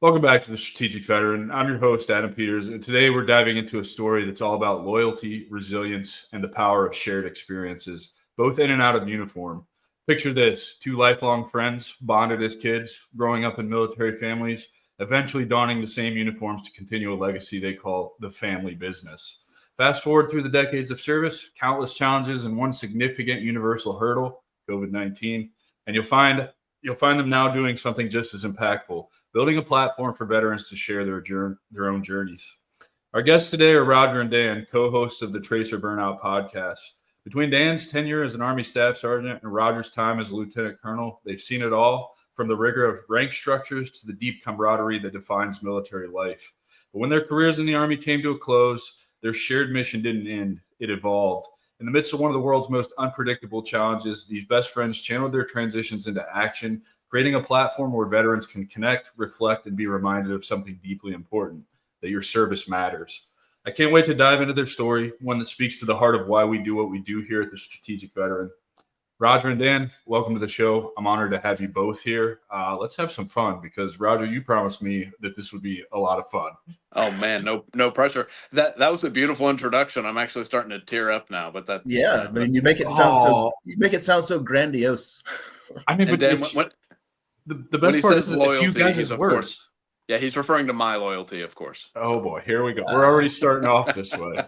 Welcome back to the Strategic Veteran. I'm your host, Adam Peters, and today we're diving into a story that's all about loyalty, resilience, and the power of shared experiences, both in and out of uniform. Picture this: two lifelong friends, bonded as kids, growing up in military families, eventually donning the same uniforms to continue a legacy they call the family business. Fast forward through the decades of service, countless challenges, and one significant universal hurdle, COVID-19, and you'll find them now doing something just as impactful, building a platform for veterans to share their own journeys. Our guests today are Roger and Dan, co-hosts of the Tracer Burnout podcast. Between Dan's tenure as an Army Staff Sergeant and Roger's time as a Lieutenant Colonel, they've seen it all, from the rigor of rank structures to the deep camaraderie that defines military life. But when their careers in the Army came to a close, their shared mission didn't end, it evolved. In the midst of one of the world's most unpredictable challenges, these best friends channeled their transitions into action, creating a platform where veterans can connect, reflect, and be reminded of something deeply important, that your service matters. I can't wait to dive into their story, one that speaks to the heart of why we do what we do here at the Strategic Veteran. Roger and Dan, welcome to the show. I'm honored to have you both here. Let's have some fun because, Roger, you promised me that this would be a lot of fun. Oh man, no pressure. That was a beautiful introduction. I'm actually starting to tear up now. But that I mean, you make it sound so grandiose. I mean, but Dan, the best part is you guys' words. Yeah, he's referring to my loyalty, of course. Oh boy, here we go. We're already starting off this way.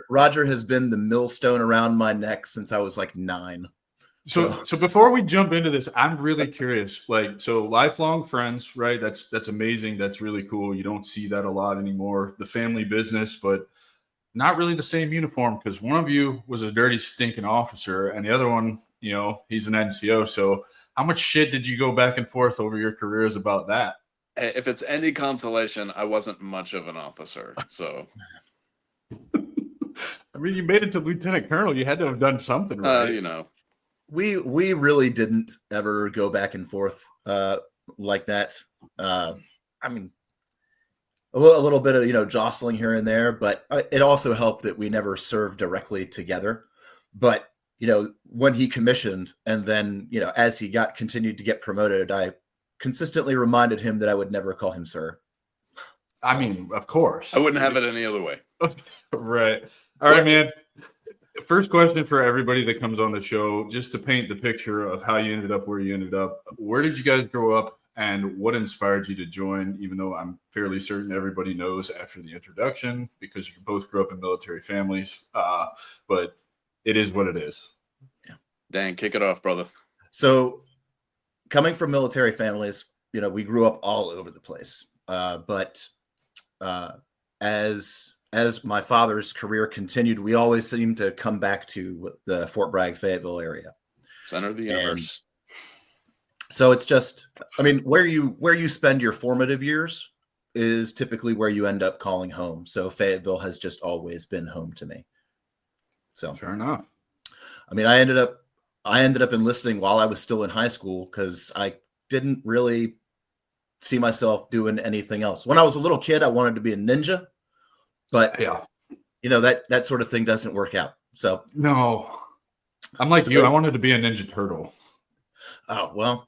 Roger has been the millstone around my neck since I was like 9. So before we jump into this, I'm really curious. So lifelong friends, right? That's amazing. That's really cool. You don't see that a lot anymore. The family business, but not really the same uniform, because one of you was a dirty, stinking officer, and the other one, he's an NCO. So how much shit did you go back and forth over your careers about that? If it's any consolation, I wasn't much of an officer. So, I mean, you made it to Lieutenant Colonel. You had to have done something, right? We really didn't ever go back and forth like that. I mean, a little bit of jostling here and there, but it also helped that we never served directly together. But when he commissioned, and then as he continued to get promoted, I consistently reminded him that I would never call him sir. I mean, of course. I wouldn't have it any other way. Right. All right, man. First question for everybody that comes on the show, just to paint the picture of how you ended up where you ended up. Where did you guys grow up, and what inspired you to join, even though I'm fairly certain everybody knows after the introduction, because you both grew up in military families, but it is what it is. Yeah. Dan, kick it off, brother. So coming from military families, we grew up all over the place. But as my father's career continued, we always seemed to come back to the Fort Bragg, Fayetteville area. Center of the universe. So it's just, I mean, where you spend your formative years is typically where you end up calling home. So Fayetteville has just always been home to me. So fair enough. I mean, I ended up enlisting while I was still in high school because I didn't really see myself doing anything else. When I was a little kid, I wanted to be a ninja, but yeah, that sort of thing doesn't work out. So no, I'm like you. I wanted to be a Ninja Turtle. Oh well,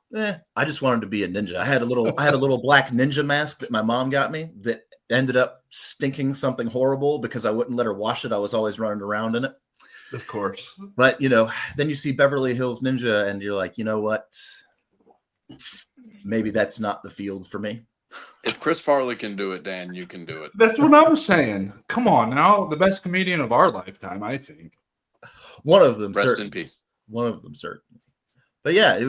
I just wanted to be a ninja. I had a little black ninja mask that my mom got me that ended up stinking something horrible because I wouldn't let her wash it. I was always running around in it. Of course. But, then you see Beverly Hills Ninja and you're like, you know what? Maybe that's not the field for me. If Chris Farley can do it, Dan, you can do it. That's what I was saying. Come on now. The best comedian of our lifetime, I think. One of them, Rest in peace. One of them, certainly. But yeah,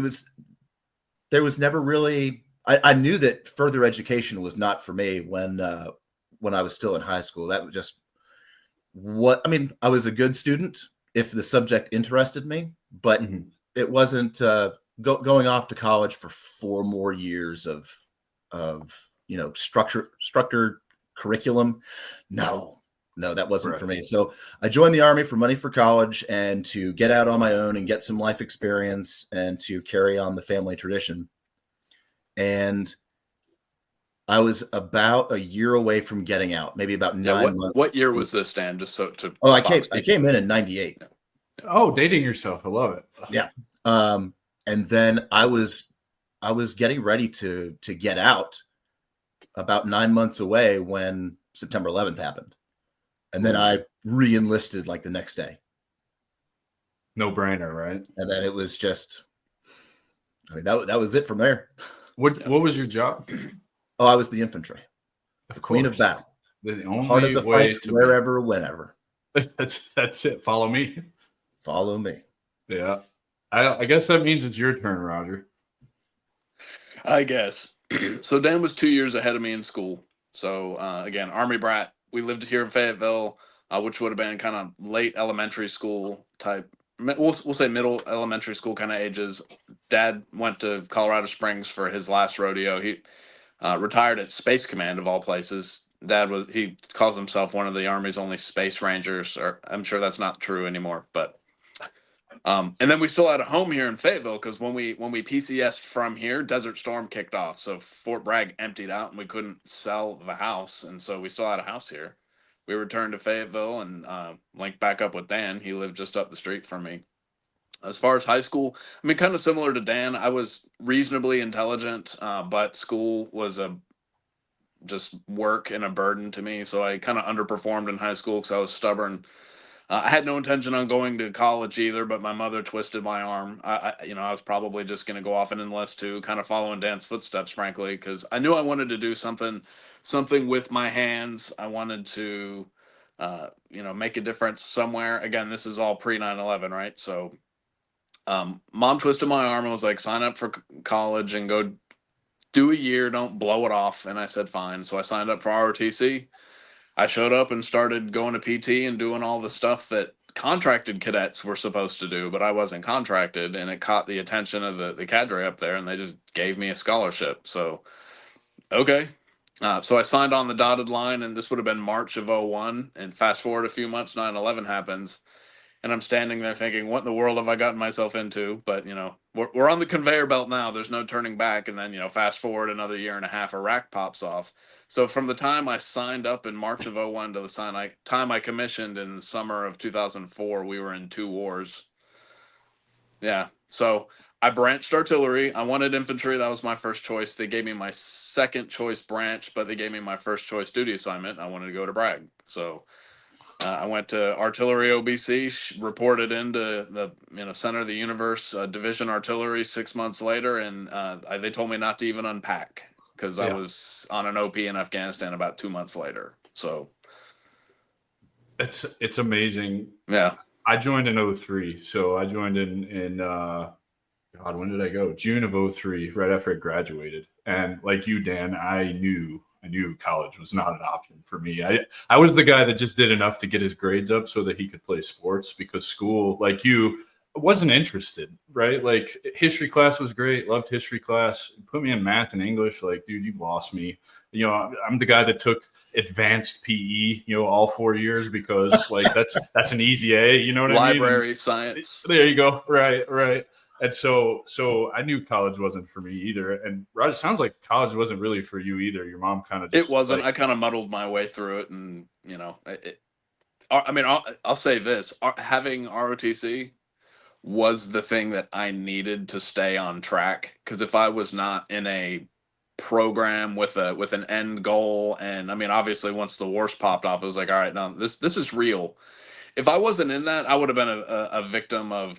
there was never really, I knew that further education was not for me when I was still in high school. That was just I was a good student if the subject interested me, but it wasn't going off to college for 4 more years of structured curriculum. No, that wasn't for me. So I joined the Army for money for college and to get out on my own and get some life experience and to carry on the family tradition. And I was about a year away from getting out, maybe about 9 months. What year was this, Dan? Just so to. Oh, I came in 98. Oh, dating yourself. I love it. Yeah. And then I was getting ready to get out. about 9 months away when September 11th happened. And then I re-enlisted like the next day. No brainer, right? And then it was just, I mean, that was it from there. What was your job? Oh, I was the infantry. Of Queen of battle. The Heart of only the way fight, to wherever, whenever. that's it. Follow me. Follow me. Yeah. I guess that means it's your turn, Roger. I guess. So Dan was 2 years ahead of me in school. So again, Army brat. We lived here in Fayetteville, which would have been kind of late elementary school type. We'll say middle elementary school kind of ages. Dad went to Colorado Springs for his last rodeo. He retired at Space Command of all places. He calls himself one of the Army's only space rangers, or I'm sure that's not true anymore, but and then we still had a home here in Fayetteville because when we PCS'd from here, Desert Storm kicked off. So Fort Bragg emptied out and we couldn't sell the house. And so we still had a house here. We returned to Fayetteville and linked back up with Dan. He lived just up the street from me. As far as high school, I mean, kind of similar to Dan, I was reasonably intelligent, but school was just work and a burden to me. So I kind of underperformed in high school because I was stubborn. I had no intention on going to college either, but my mother twisted my arm. I was probably just going to go off and enlist too, kind of following Dan's footsteps, frankly, because I knew I wanted to do something with my hands. I wanted to, make a difference somewhere. Again, this is all pre 9/11, right? So, mom twisted my arm and was like, sign up for college and go do a year, don't blow it off. And I said, fine. So I signed up for ROTC. I showed up and started going to PT and doing all the stuff that contracted cadets were supposed to do, but I wasn't contracted, and it caught the attention of the cadre up there, and they just gave me a scholarship. So, okay. So I signed on the dotted line, and this would have been March of '01. And fast forward a few months, 9/11 happens. And I'm standing there thinking, what in the world have I gotten myself into? But, we're on the conveyor belt now. There's no turning back. And then, fast forward another year and a half, Iraq pops off. So from the time I signed up in March of '01 to the time I commissioned in the summer of 2004, we were in 2 wars. Yeah. So I branched artillery. I wanted infantry. That was my first choice. They gave me my second choice branch, but they gave me my first choice duty assignment. I wanted to go to Bragg. So I went to artillery OBC, reported into the center of the universe, division artillery 6 months later, and they told me not to even unpack because I was on an OP in Afghanistan about 2 months later. So it's amazing. Yeah, I joined in 03. So I joined in God, when did I go? June of 03, right after I graduated. And like you, Dan, I knew college was not an option for me. I was the guy that just did enough to get his grades up so that he could play sports, because school, like you, wasn't interested, right? Like history class was great. Loved history class. Put me in math and English. Like, dude, you've lost me. I'm the guy that took advanced PE, all 4 years because like that's an easy A, you know what I mean? library science. There you go. Right. And so I knew college wasn't for me either. And Roger, it sounds like college wasn't really for you either. Your mom kind of just, It wasn't. I kind of muddled my way through it, and I'll say this: having ROTC was the thing that I needed to stay on track. Because if I was not in a program with an end goal, and obviously once the wars popped off, it was like, all right, now this is real. If I wasn't in that, I would have been a victim of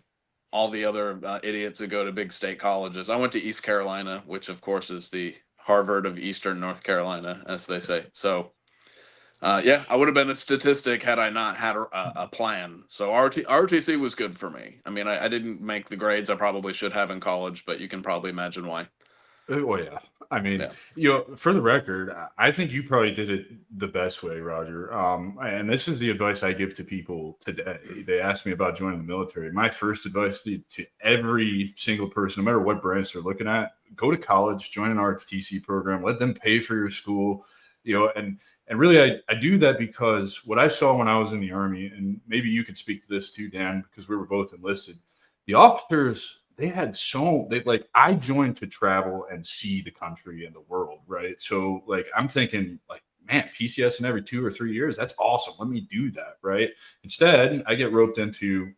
all the other idiots that go to big state colleges. I went to East Carolina, which of course is the Harvard of Eastern North Carolina, as they say. So, I would have been a statistic had I not had a plan. So ROTC was good for me. I didn't make the grades I probably should have in college, but you can probably imagine why. oh yeah. Yeah. For the record, I think you probably did it the best way, Roger. And this is the advice I give to people today. They ask me about joining the military. My first advice to every single person, no matter what branch they're looking at, go to college, join an ROTC program, let them pay for your school, and really I do that because what I saw when I was in the Army, and maybe you could speak to this too, Dan, because we were both enlisted, the officers, I joined to travel and see the country and the world, right? So like I'm thinking like, man, PCS in every 2 or 3 years, that's awesome. Let me do that, right? Instead, I get roped into,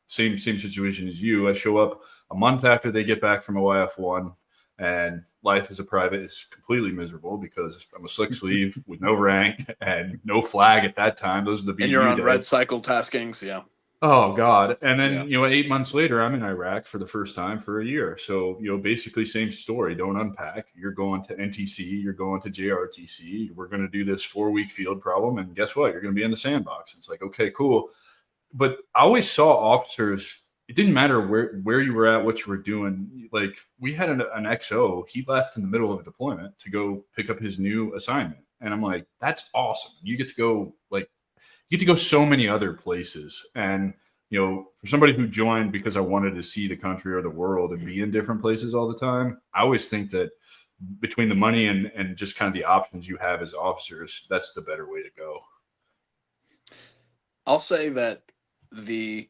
same situation as you. I show up a month after they get back from OIF1. And life as a private is completely miserable because I'm a slick sleeve with no rank and no flag at that time. Those are the BU And you're on days. red cycle taskings. Yeah. Oh God. And then, Yeah. 8 months later, I'm in Iraq for the first time for a year. So, basically same story. Don't unpack. You're going to NTC, you're going to JRTC. We're going to do this 4-week field problem. And guess what? You're going to be in the sandbox. It's like, okay, cool. But I always saw officers, it didn't matter where you were at, what you were doing. Like we had an XO, he left in the middle of a deployment to go pick up his new assignment. And I'm like, that's awesome. You get to go so many other places. And, for somebody who joined because I wanted to see the country or the world and be in different places all the time, I always think that between the money and just kind of the options you have as officers, that's the better way to go. I'll say that the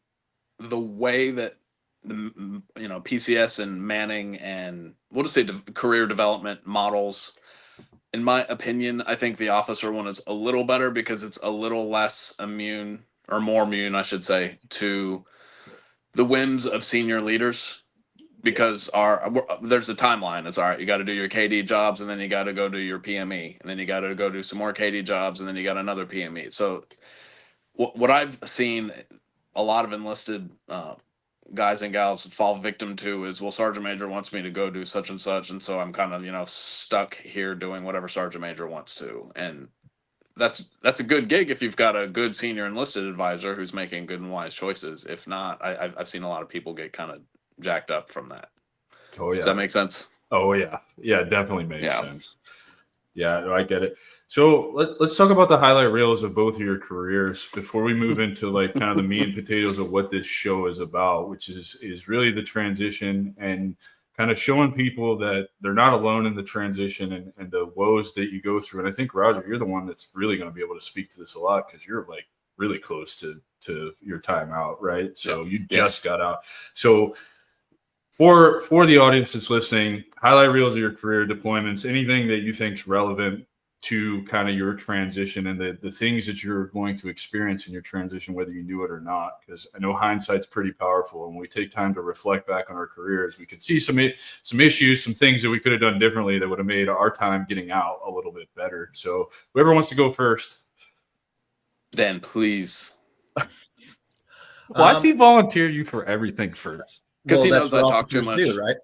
way that the PCS and Manning and we'll just say career development models, in my opinion, I think the officer one is a little better because it's a little less immune, or more immune, I should say, to the whims of senior leaders. Because there's a timeline. It's all right. You got to do your KD jobs, and then you got to go do your PME, and then you got to go do some more KD jobs, and then you got another PME. So what I've seen a lot of enlisted guys and gals fall victim to is, well, Sergeant Major wants me to go do such and such, and so I'm kind of stuck here doing whatever Sergeant Major wants to. And that's a good gig if you've got a good senior enlisted advisor who's making good and wise choices. If not, I've seen a lot of people get kind of jacked up from that. Oh yeah. Does that make sense? Oh yeah. Yeah, it definitely makes sense. Yeah, no, I get it. So let's talk about the highlight reels of both of your careers before we move into kind of the meat and potatoes of what this show is about, which is really the transition and kind of showing people that they're not alone in the transition and the woes that you go through. And I think, Roger, you're the one that's really going to be able to speak to this a lot because you're really close to your time out, right? So you just got out. So for the audience that's listening, highlight reels of your career, deployments, anything that you think is relevant to kind of your transition and the things that you're going to experience in your transition, whether you knew it or not. Because I know hindsight's pretty powerful. And when we take time to reflect back on our careers, we could see some issues, some things that we could have done differently that would have made our time getting out a little bit better. So whoever wants to go first. Dan, please. Why does he volunteer you for everything first? Because he knows I talk too much. Do, right?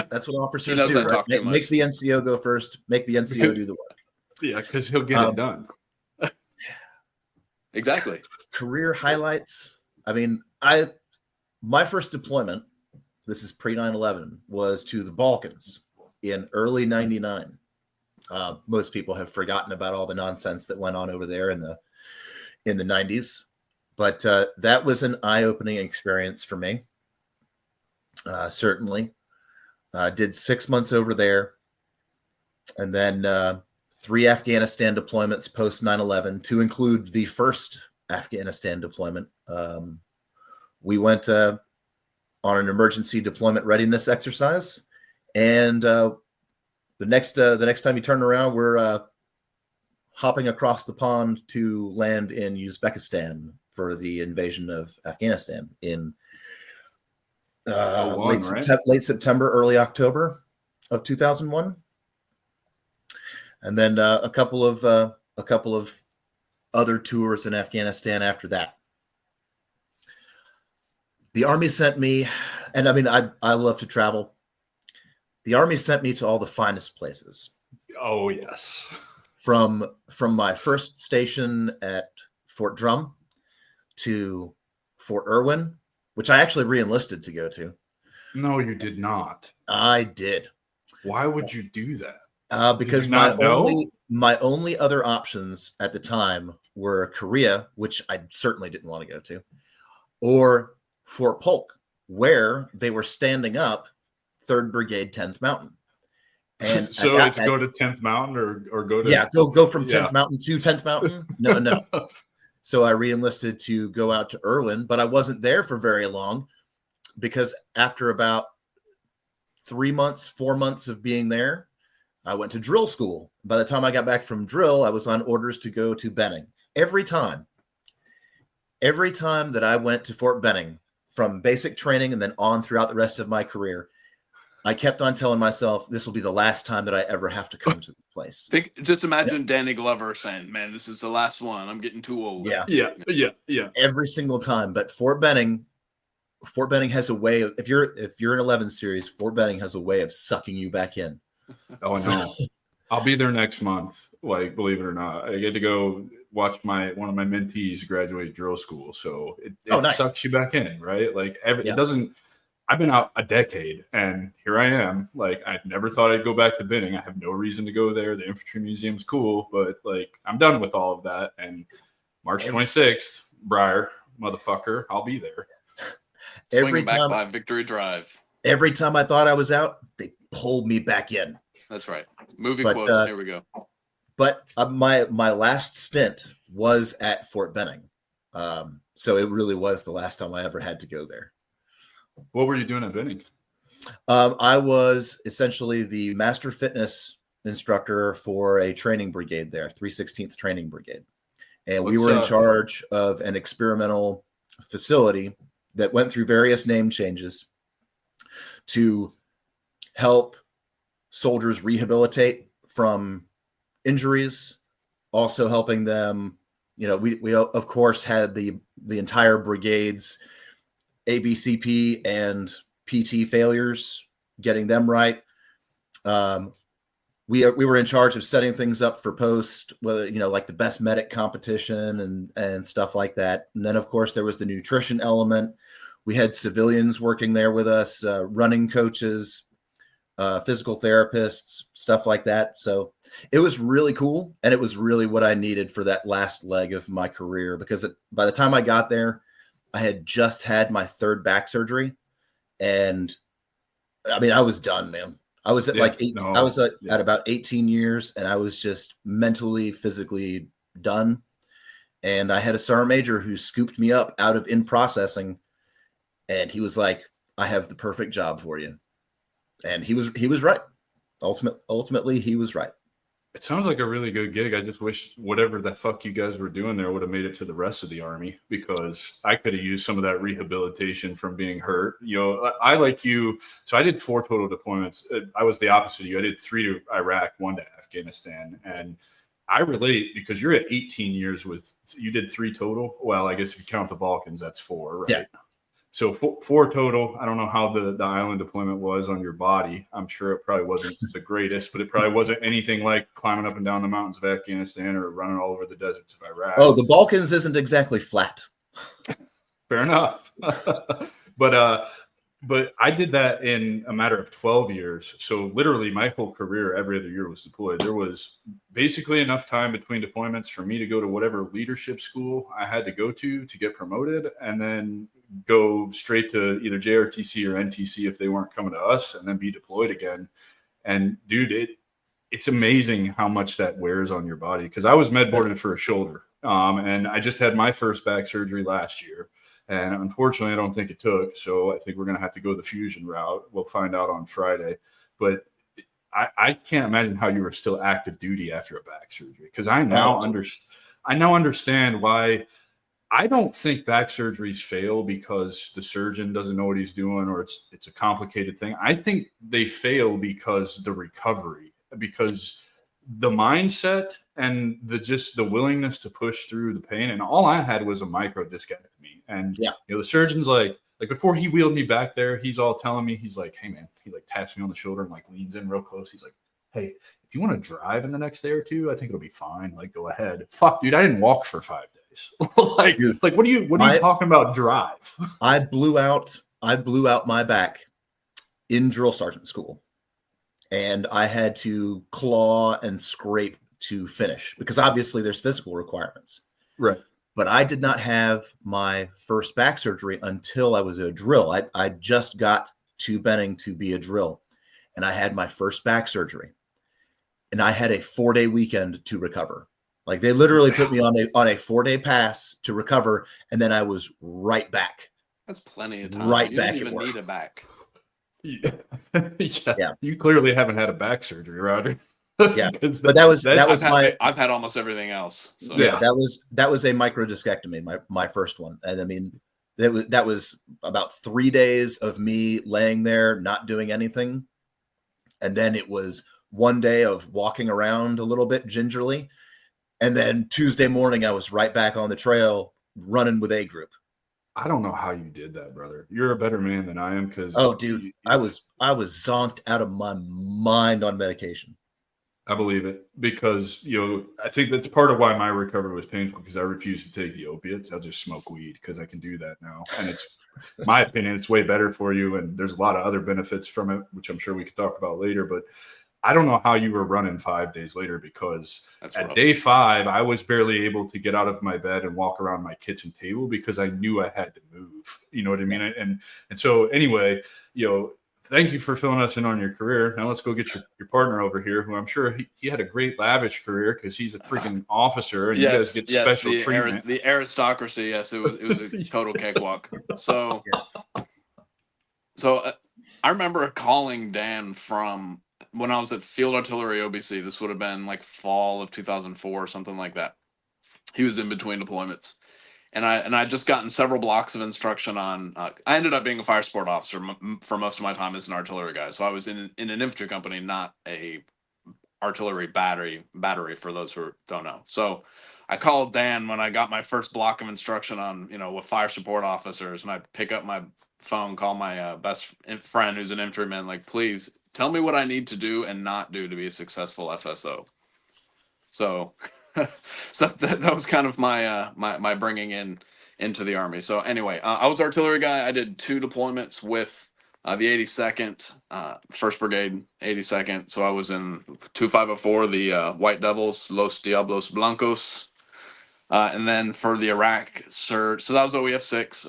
That's what officers do, right? Make the NCO go first. Make the NCO do the work. Yeah, because he'll get it done. Exactly. Career highlights. I mean, my first deployment, this is pre 9/11, was to the Balkans in early '99. Most people have forgotten about all the nonsense that went on over there in the 90s, but that was an eye-opening experience for me. Certainly. Did 6 months over there, and then 3 Afghanistan deployments post 9/11, to include the first Afghanistan deployment. We went on an emergency deployment readiness exercise, and the next time you turn around, we're hopping across the pond to land in Uzbekistan for the invasion of Afghanistan in late September, early October of 2001. And then a couple of other tours in Afghanistan after that. The Army sent me, and I mean, I love to travel. The Army sent me to all the finest places. Oh, yes. From my first station at Fort Drum to Fort Irwin, which I actually re-enlisted to go to. No, you did not. I did. Why would you do that? Because my only other options at the time were Korea, which I certainly didn't want to go to, or Fort Polk, where they were standing up 3rd Brigade, 10th Mountain. And so it's go to 10th Mountain or go to go from 10th Mountain to 10th Mountain. No. So I re-enlisted to go out to Irwin, but I wasn't there for very long because after about 4 months of being there, I went to drill school. By the time I got back from drill, I was on orders to go to Benning. Every time that I went to Fort Benning, from basic training and then on throughout the rest of my career, I kept on telling myself this will be the last time that I ever have to come to this place. Just imagine Danny Glover saying, "Man, this is the last one. I'm getting too old." Yeah. Every single time. But Fort Benning has a way of, if you're an 11 series, Fort Benning has a way of sucking you back in. Oh, I know. I'll be there next month. Like, believe it or not, I get to go watch one of my mentees graduate drill school. So it nice. sucks you back in, right? Like it doesn't. I've been out a decade, and here I am. Like, I never thought I'd go back to Benning. I have no reason to go there. The Infantry Museum's cool, but like, I'm done with all of that. And March 26th, Briar, motherfucker, I'll be there. Swinging back by Victory Drive. Every time I thought I was out, they pulled me back in. That's right. Movie quotes. Here we go. But my last stint was at Fort Benning. So it really was the last time I ever had to go there. What were you doing at Benning? I was essentially the master fitness instructor for a training brigade there, 316th Training Brigade. And we were in charge of an experimental facility that went through various name changes to help soldiers rehabilitate from injuries, also helping them. We of course had the entire brigade's ABCP and PT failures, getting them right. We were in charge of setting things up for post, whether like the best medic competition and stuff like that. And then of course there was the nutrition element. We had civilians working there with us, running coaches, physical therapists, stuff like that. So it was really cool, and it was really what I needed for that last leg of my career, because by the time I got there, I had just had my third back surgery, and I mean, I was done, man. I was at at about 18 years, and I was just mentally, physically done. And I had a sergeant major who scooped me up out of in processing, and he was like, "I have the perfect job for you." And he was right. Ultimately, he was right. It sounds like a really good gig. I just wish whatever the fuck you guys were doing there would have made it to the rest of the Army, because I could have used some of that rehabilitation from being hurt. I like you. So I did 4 total deployments. I was the opposite of you. I did 3 to Iraq, 1 to Afghanistan. And I relate, because you're at 18 years you did 3 total. Well, I guess if you count the Balkans, that's 4, right? Yeah. So 4 total. I don't know how the island deployment was on your body. I'm sure it probably wasn't the greatest, but it probably wasn't anything like climbing up and down the mountains of Afghanistan or running all over the deserts of Iraq. Oh, the Balkans isn't exactly flat. Fair enough. But I did that in a matter of 12 years. So literally my whole career, every other year was deployed. There was basically enough time between deployments for me to go to whatever leadership school I had to go to get promoted, and then go straight to either JRTC or NTC if they weren't coming to us, and then be deployed again. And dude, it's amazing how much that wears on your body. Because I was med boarded for a shoulder, and I just had my first back surgery last year. And unfortunately, I don't think it took. So I think we're going to have to go the fusion route. We'll find out on Friday. But I can't imagine how you were still active duty after a back surgery, because I now understand why. I don't think back surgeries fail because the surgeon doesn't know what he's doing, or it's a complicated thing. I think they fail because the recovery, because the mindset and the willingness to push through the pain. And all I had was a micro discectomy. And the surgeon's like before he wheeled me back there, he's all telling me, he's like, "Hey man," he like taps me on the shoulder and like leans in real close. He's like, "Hey, if you want to drive in the next day or 2, I think it'll be fine. Like, go ahead." Fuck, dude, I didn't walk for 5 days. What are you talking about drive? I blew out my back in drill sergeant school, and I had to claw and scrape to finish, because obviously there's physical requirements. Right. But I did not have my first back surgery until I was a drill. I just got to Benning to be a drill, and I had my first back surgery, and I had a 4-day weekend to recover. Like, they literally put me on a 4-day pass to recover, and then I was right back. That's plenty of time. Right you back. You don't even need a back. Yeah. You clearly haven't had a back surgery, Roger. Yeah, but I've had almost everything else. So. Yeah, that was a micro discectomy, my first one, and I mean that was about 3 days of me laying there not doing anything, And then it was one day of walking around a little bit gingerly. And then Tuesday morning, I was right back on the trail running with A group. I don't know how you did that, brother. You're a better man than I am because dude, I was zonked out of my mind on medication. I believe it because, I think that's part of why my recovery was painful because I refused to take the opiates. I'll just smoke weed because I can do that now. And it's my opinion, it's way better for you. And there's a lot of other benefits from it, which I'm sure we could talk about later. But I don't know how you were running 5 days later because at day 5, I was barely able to get out of my bed and walk around my kitchen table because I knew I had to move. You know what I mean? And so anyway, thank you for filling us in on your career. Now let's go get your partner over here, who I'm sure he had a great lavish career because he's a freaking officer and you guys get special treatment. The aristocracy, yes, it was a total cakewalk. So, I remember calling Dan from when I was at Field Artillery OBC. This would have been like fall of 2004 or something like that. He was in between deployments. And I just gotten several blocks of instruction on. I ended up being a fire support officer for most of my time as an artillery guy. So I was in an infantry company, not a artillery battery. For those who don't know. So I called Dan when I got my first block of instruction on with fire support officers, and I'd pick up my phone, call my best friend who's an infantryman, like, please tell me what I need to do and not do to be a successful FSO. So. So that was kind of my my bringing into the Army. So anyway, I was artillery guy. I did 2 deployments with the 82nd, 1st Brigade, 82nd. So I was in 2504, the White Devils, Los Diablos Blancos, and then for the Iraq surge. So that was OEF 6,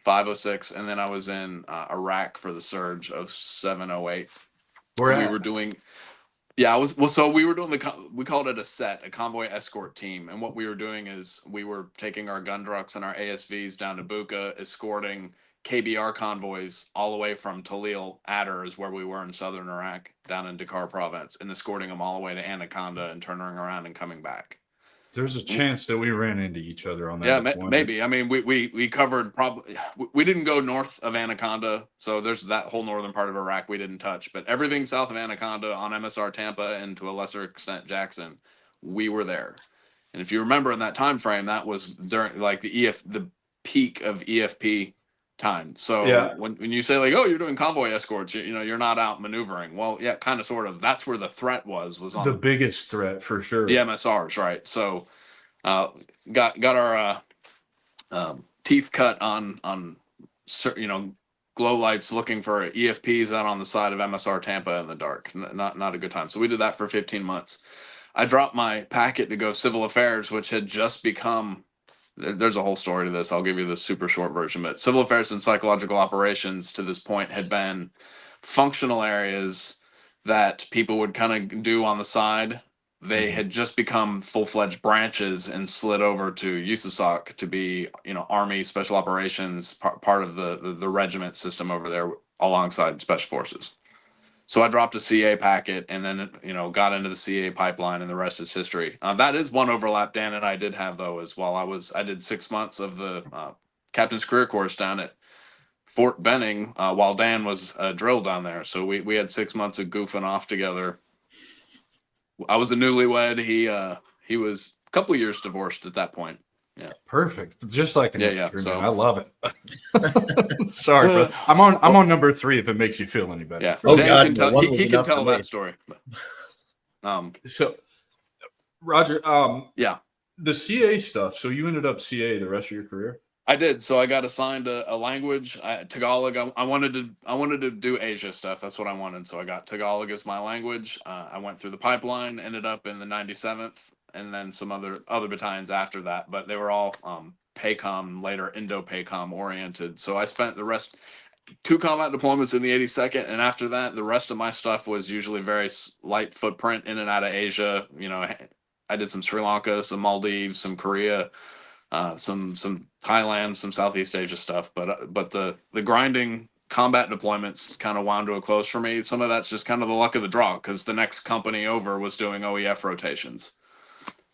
05, 06, and then I was in Iraq for the surge of 07, 08. We were doing. Yeah, so we were doing we called it a convoy escort team. And what we were doing is we were taking our gun trucks and our ASVs down to Buka, escorting KBR convoys all the way from Talil, Adder is where we were in southern Iraq, down in Dakar province, and escorting them all the way to Anaconda and turning around and coming back. There's a chance that we ran into each other on that. Yeah, maybe. I mean, we covered probably. We didn't go north of Anaconda, so there's that whole northern part of Iraq we didn't touch. But everything south of Anaconda on MSR Tampa and to a lesser extent Jackson, we were there. And if you remember in that time frame, that was during like the peak of EFP time. So when you say like, oh, you're doing convoy escorts, you're not out maneuvering. Well, yeah, kind of, sort of. That's where the threat was on the biggest threat for sure. The MSRs, right? So. Got our teeth cut on glow lights looking for EFPs out on the side of MSR Tampa in the dark. Not a good time. So we did that for 15 months. I dropped my packet to go civil affairs, which had just become. There's a whole story to this. I'll give you the super short version. But civil affairs and psychological operations to this point had been functional areas that people would kind of do on the side. They had just become full-fledged branches and slid over to USASOC to be, Army Special Operations, part of the regiment system over there alongside Special Forces. So I dropped a CA packet and then, got into the CA pipeline, and the rest is history. That is one overlap Dan and I did have, though, as well. I did 6 months of the Captain's Career Course down at Fort Benning while Dan was drilled down there. So we had 6 months of goofing off together. I was a newlywed. He was a couple of years divorced at that point. Yeah, perfect. Just like an infantry, so, man. I love it. Sorry, bro. I'm on number 3. If it makes you feel any better. Yeah. Oh Dan God, he can tell that story. So, Roger. Yeah. The CA stuff. So you ended up CA the rest of your career. I did. So I got assigned a language, Tagalog. I wanted to do Asia stuff. That's what I wanted. So I got Tagalog as my language. I went through the pipeline, ended up in the 97th, and then some other battalions after that. But they were all PACOM, later Indo-PACOM oriented. So I spent the rest 2 combat deployments in the 82nd, and after that, the rest of my stuff was usually very light footprint in and out of Asia. I did some Sri Lanka, some Maldives, some Korea. Some Thailand, some Southeast Asia stuff, but the grinding combat deployments kind of wound to a close for me. Some of that's just kind of the luck of the draw because the next company over was doing OEF rotations.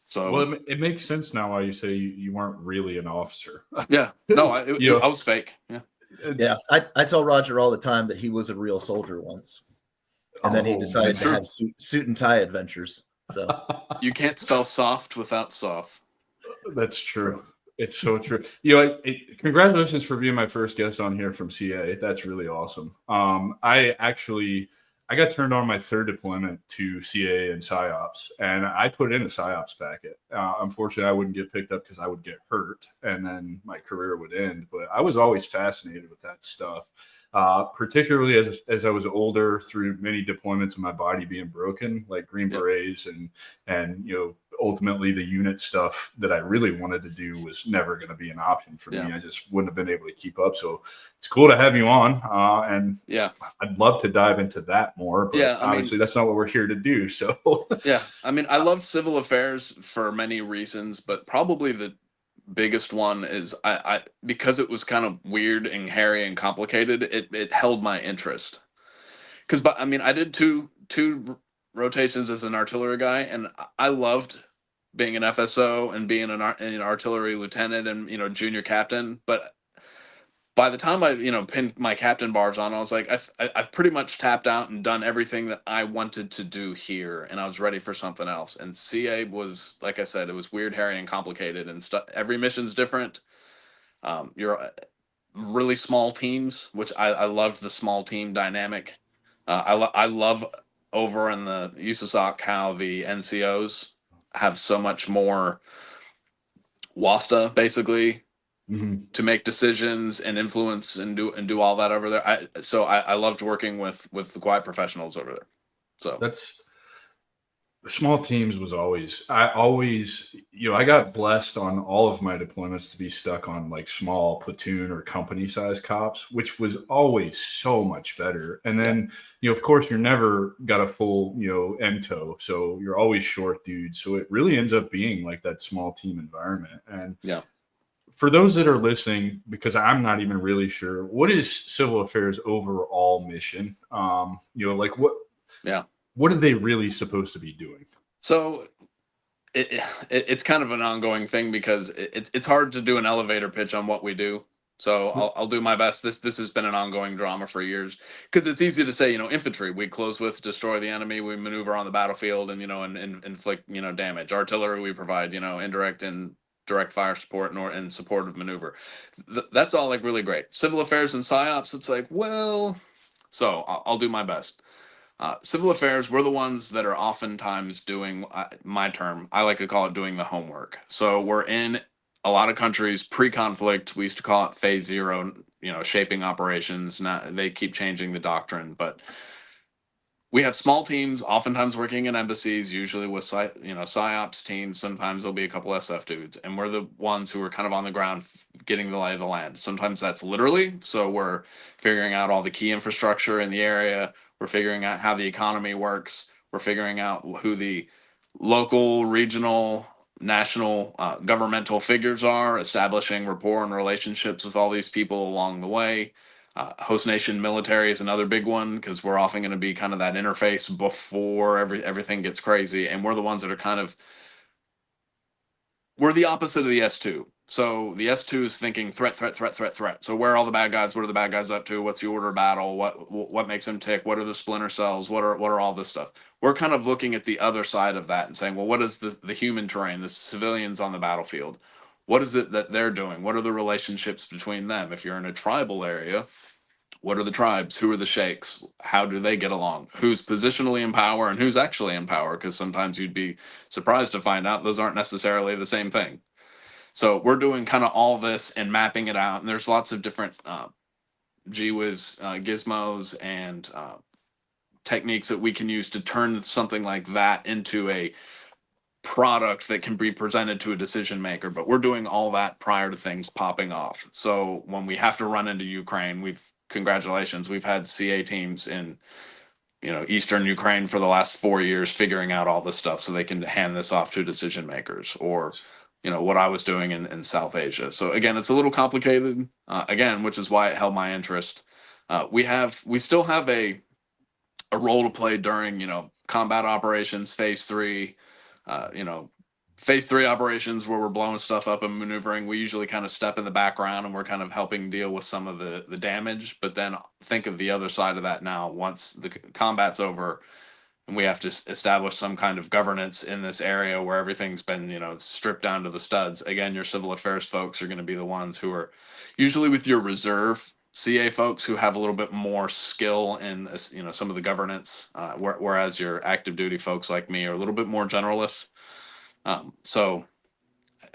So well, it makes sense now why you say you weren't really an officer. Yeah, no, I was fake. Yeah, I tell Roger all the time that he was a real soldier once. And then he Oh, decided That's to true. have suit and tie adventures. So You can't spell soft without soft. That's true. It's so true. Congratulations for being my first guest on here from CA. That's really awesome. I got turned on my third deployment to CA and PsyOps, and I put in a PsyOps packet. Unfortunately, I wouldn't get picked up because I would get hurt, and then my career would end. But I was always fascinated with that stuff, particularly as I was older, through many deployments of my body being broken, like Green Berets and ultimately the unit stuff that I really wanted to do was never going to be an option for me. I just wouldn't have been able to keep up. So it's cool to have you on. And I'd love to dive into that more, but obviously that's not what we're here to do. So I mean, I love civil affairs for many reasons, but probably the biggest one is I because it was kind of weird and hairy and complicated, it held my interest. But I mean, I did two rotations as an artillery guy, and I loved being an FSO and being an artillery lieutenant and junior captain. But by the time I pinned my captain bars on, I was like, I've pretty much tapped out and done everything that I wanted to do here, and I was ready for something else. And CA was, like I said, it was weird, hairy, and complicated, and stuff. Every mission's different. You're really small teams, which I loved the small team dynamic. I love over in the USASOC how the NCOs have so much more WASTA basically to make decisions and influence and do all that over there. I loved working with the quiet professionals over there. So that's small teams was I got blessed on all of my deployments to be stuck on like small platoon or company size cops, which was always so much better. And then, of course you're never got a full, MTO. So you're always short dudes. So it really ends up being like that small team environment. And for those that are listening, because I'm not even really sure, what is civil affairs overall mission? Like what are they really supposed to be doing? So it's kind of an ongoing thing because it's hard to do an elevator pitch on what we do. So I'll do my best. This has been an ongoing drama for years because it's easy to say, infantry, we close with, destroy the enemy, we maneuver on the battlefield and, and inflict, damage. Artillery, we provide, indirect and direct fire support and supportive maneuver. That's all like really great. Civil affairs and PSYOPs, it's like, well, so I'll do my best. Civil affairs, we're the ones that are oftentimes doing my term. I like to call it doing the homework. So we're in a lot of countries pre-conflict. We used to call it phase zero. Shaping operations. Now they keep changing the doctrine, but we have small teams, oftentimes working in embassies, usually with PSYOPs teams. Sometimes there'll be a couple SF dudes, and we're the ones who are kind of on the ground getting the lay of the land. Sometimes that's literally, so we're figuring out all the key infrastructure in the area. We're figuring out how the economy works. We're figuring out who the local, regional, national governmental figures are, establishing rapport and relationships with all these people along the way. Host nation military is another big one because we're often going to be kind of that interface before everything gets crazy, and we're the ones that are we're the opposite of the S2. So the S2 is thinking threat, threat, threat, threat, threat. So where are all the bad guys? What are the bad guys up to? What's the order of battle? What makes them tick? What are the splinter cells? What are all this stuff? We're kind of looking at the other side of that and saying, well, what is the human terrain, the civilians on the battlefield? What is it that they're doing? What are the relationships between them? If you're in a tribal area, what are the tribes? Who are the sheikhs? How do they get along? Who's positionally in power and who's actually in power? Because sometimes you'd be surprised to find out those aren't necessarily the same thing. So we're doing kind of all this and mapping it out. And there's lots of different GWIS gizmos and techniques that we can use to turn something like that into a product that can be presented to a decision maker. But we're doing all that prior to things popping off. So when we have to run into Ukraine, congratulations, we've had CA teams in Eastern Ukraine for the last 4 years figuring out all this stuff so they can hand this off to decision makers, or what I was doing in South Asia. So again, it's a little complicated, again, which is why it held my interest. We still have a role to play during combat operations phase 3, phase 3 operations where we're blowing stuff up and maneuvering, we usually kind of step in the background and we're kind of helping deal with some of the damage. But then think of the other side of that now. Once the combat's over and we have to establish some kind of governance in this area where everything's been, stripped down to the studs. Again, your civil affairs folks are going to be the ones who are usually with your reserve CA folks who have a little bit more skill in, some of the governance, whereas your active duty folks like me are a little bit more generalists. So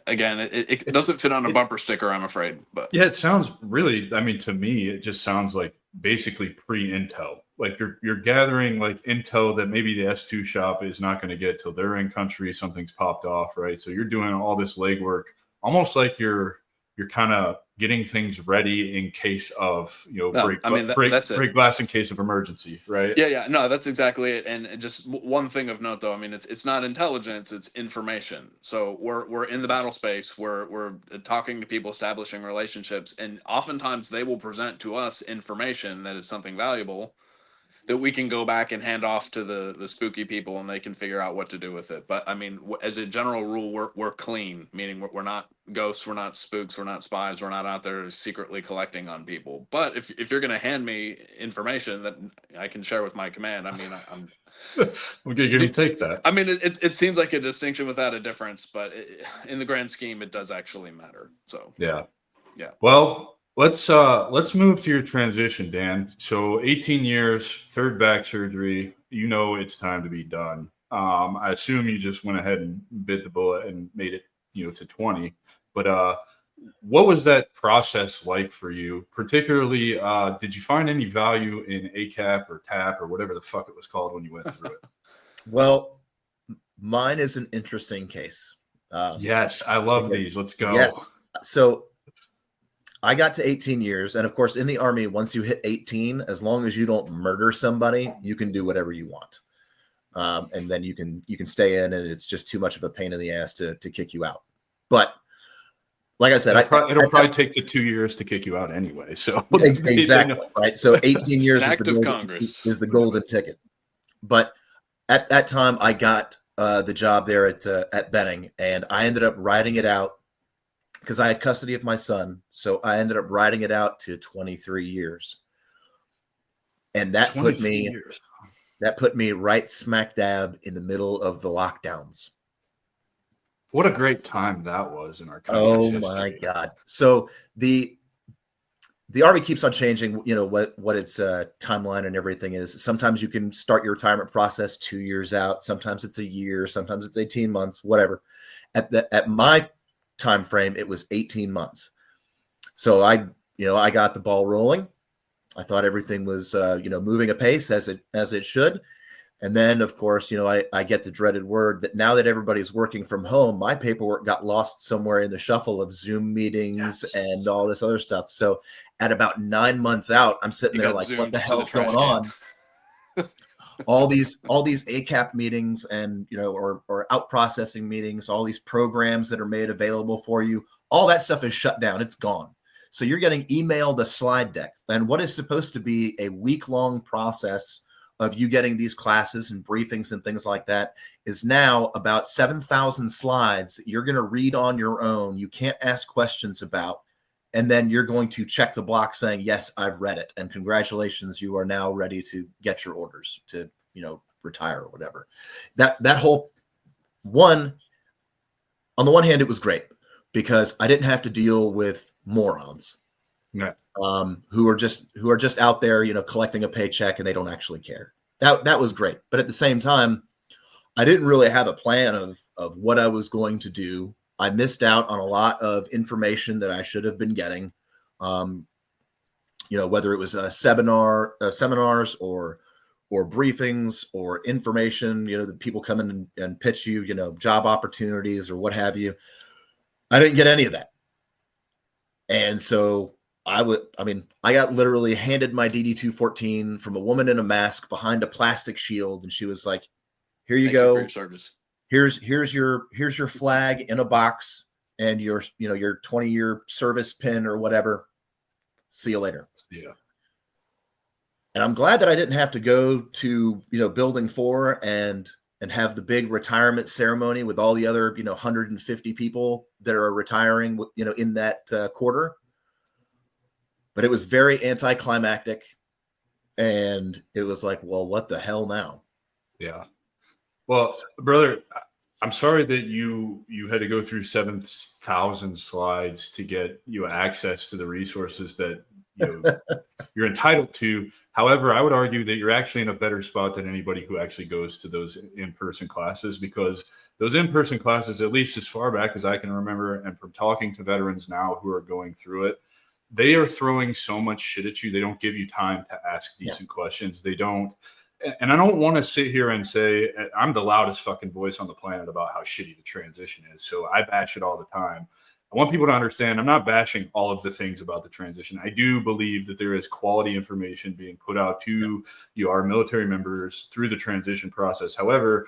again, it doesn't fit on a bumper sticker, I'm afraid. But yeah, it sounds really, I mean, to me, it just sounds like basically pre-intel. Like you're gathering like intel that maybe the S2 shop is not going to get till they're in country, something's popped off, right? So you're doing all this legwork, almost like you're kind of getting things ready in case of, break glass in case of emergency, right? Yeah. No, that's exactly it. And just one thing of note, though, I mean, it's not intelligence, it's information. So we're in the battle space, we're talking to people, establishing relationships, and oftentimes they will present to us information that is something valuable that we can go back and hand off to the spooky people and they can figure out what to do with it. But I mean, as a general rule, we're clean, meaning we're not ghosts, we're not spooks, we're not spies, we're not out there secretly collecting on people. But if you're going to hand me information that I can share with my command, I mean, I'm going to take that. I mean, it seems like a distinction without a difference, but in the grand scheme, it does actually matter. So yeah. Well, let's move to your transition, Dan. So 18 years, third back surgery. It's time to be done. I assume you just went ahead and bit the bullet and made it, to 20. But what was that process like for you? Particularly, did you find any value in ACAP or TAP or whatever the fuck it was called when you went through it? Well, mine is an interesting case. Yes, I love these. Let's go. Yes. So I got to 18 years. And of course, in the Army, once you hit 18, as long as you don't murder somebody, you can do whatever you want. And then you can stay in, and it's just too much of a pain in the ass to kick you out. But like I said, it'll probably take the 2 years to kick you out anyway. So exactly right. So 18 years is the golden ticket. But at that time, I got the job there at Benning, and I ended up writing it out because I had custody of my son. So I ended up writing it out to 23 years. And that put me right smack dab in the middle of the lockdowns. What a great time that was in our country. Oh my God. So the Army keeps on changing, what its timeline and everything is. Sometimes you can start your retirement process 2 years out. Sometimes it's a year. Sometimes it's 18 months, whatever. At my time frame, it was 18 months. So I got the ball rolling. I thought everything was, moving apace as it should. And then, of course, I get the dreaded word that now that everybody's working from home, my paperwork got lost somewhere in the shuffle of Zoom meetings and all this other stuff. So at about 9 months out, I'm sitting there like, what the hell's going on? all these ACAP meetings and, or out processing meetings, all these programs that are made available for you, all that stuff is shut down. It's gone. So you're getting emailed a slide deck. And what is supposed to be a week-long process of you getting these classes and briefings and things like that is now about 7,000 slides that you're going to read on your own. You can't ask questions about, and then you're going to check the block saying, yes, I've read it. And congratulations, you are now ready to get your orders to, retire or whatever. That whole on the one hand, it was great because I didn't have to deal with morons. Yeah. Who are just out there, collecting a paycheck and they don't actually care. That was great. But at the same time, I didn't really have a plan of what I was going to do. I missed out on a lot of information that I should have been getting. Whether it was seminars or briefings or information, that people come in and pitch you, job opportunities or what have you. I didn't get any of that. And so I got literally handed my DD-214 from a woman in a mask behind a plastic shield. And she was like, here you go. For your service. Here's your flag in a box and your 20-year service pin or whatever. See you later. Yeah. And I'm glad that I didn't have to go to, building 4 and and have the big retirement ceremony with all the other, 150 people that are retiring, in that quarter. But it was very anticlimactic. And it was like, well, what the hell now? Yeah. Well, brother, I'm sorry that you had to go through 7,000 slides to get you access to the resources that you're entitled to. However, I would argue that you're actually in a better spot than anybody who actually goes to those in-person classes, because those in-person classes, at least as far back as I can remember, and from talking to veterans now who are going through it, they are throwing so much shit at you. They don't give you time to ask decent questions. They don't. And I don't want to sit here and say I'm the loudest fucking voice on the planet about how shitty the transition is. So I bash it all the time. I want people to understand I'm not bashing all of the things about the transition. I do believe that there is quality information being put out to our military members through the transition process. However,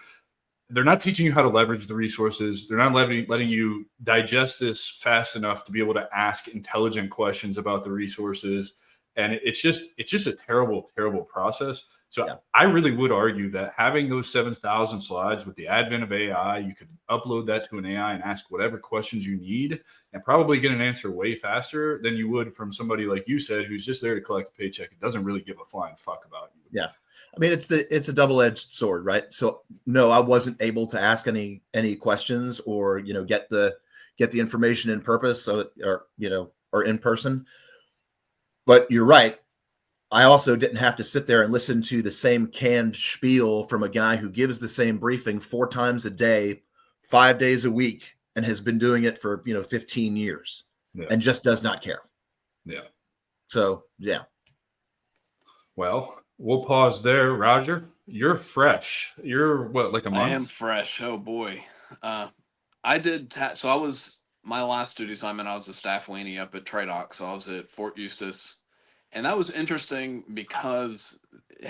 they're not teaching you how to leverage the resources. They're not letting you digest this fast enough to be able to ask intelligent questions about the resources. And it's just a terrible, terrible process. So I really would argue that having those 7,000 slides, with the advent of AI, you could upload that to an AI and ask whatever questions you need and probably get an answer way faster than you would from somebody like you said, who's just there to collect a paycheck and doesn't really give a flying fuck about you. Yeah. I mean, it's a double-edged sword, right? So no, I wasn't able to ask any questions or, get the information in purpose or in person. But you're right. I also didn't have to sit there and listen to the same canned spiel from a guy who gives the same briefing 4 times a day, 5 days a week, and has been doing it for, 15 years and just does not care. Yeah. So, yeah. Well, we'll pause there. Roger, you're fresh. You're what, like a month? I am fresh. Oh boy. I did, so I was, my last duty assignment, I was a staff weenie up at Tradoc. So I was at Fort Eustis. And that was interesting because,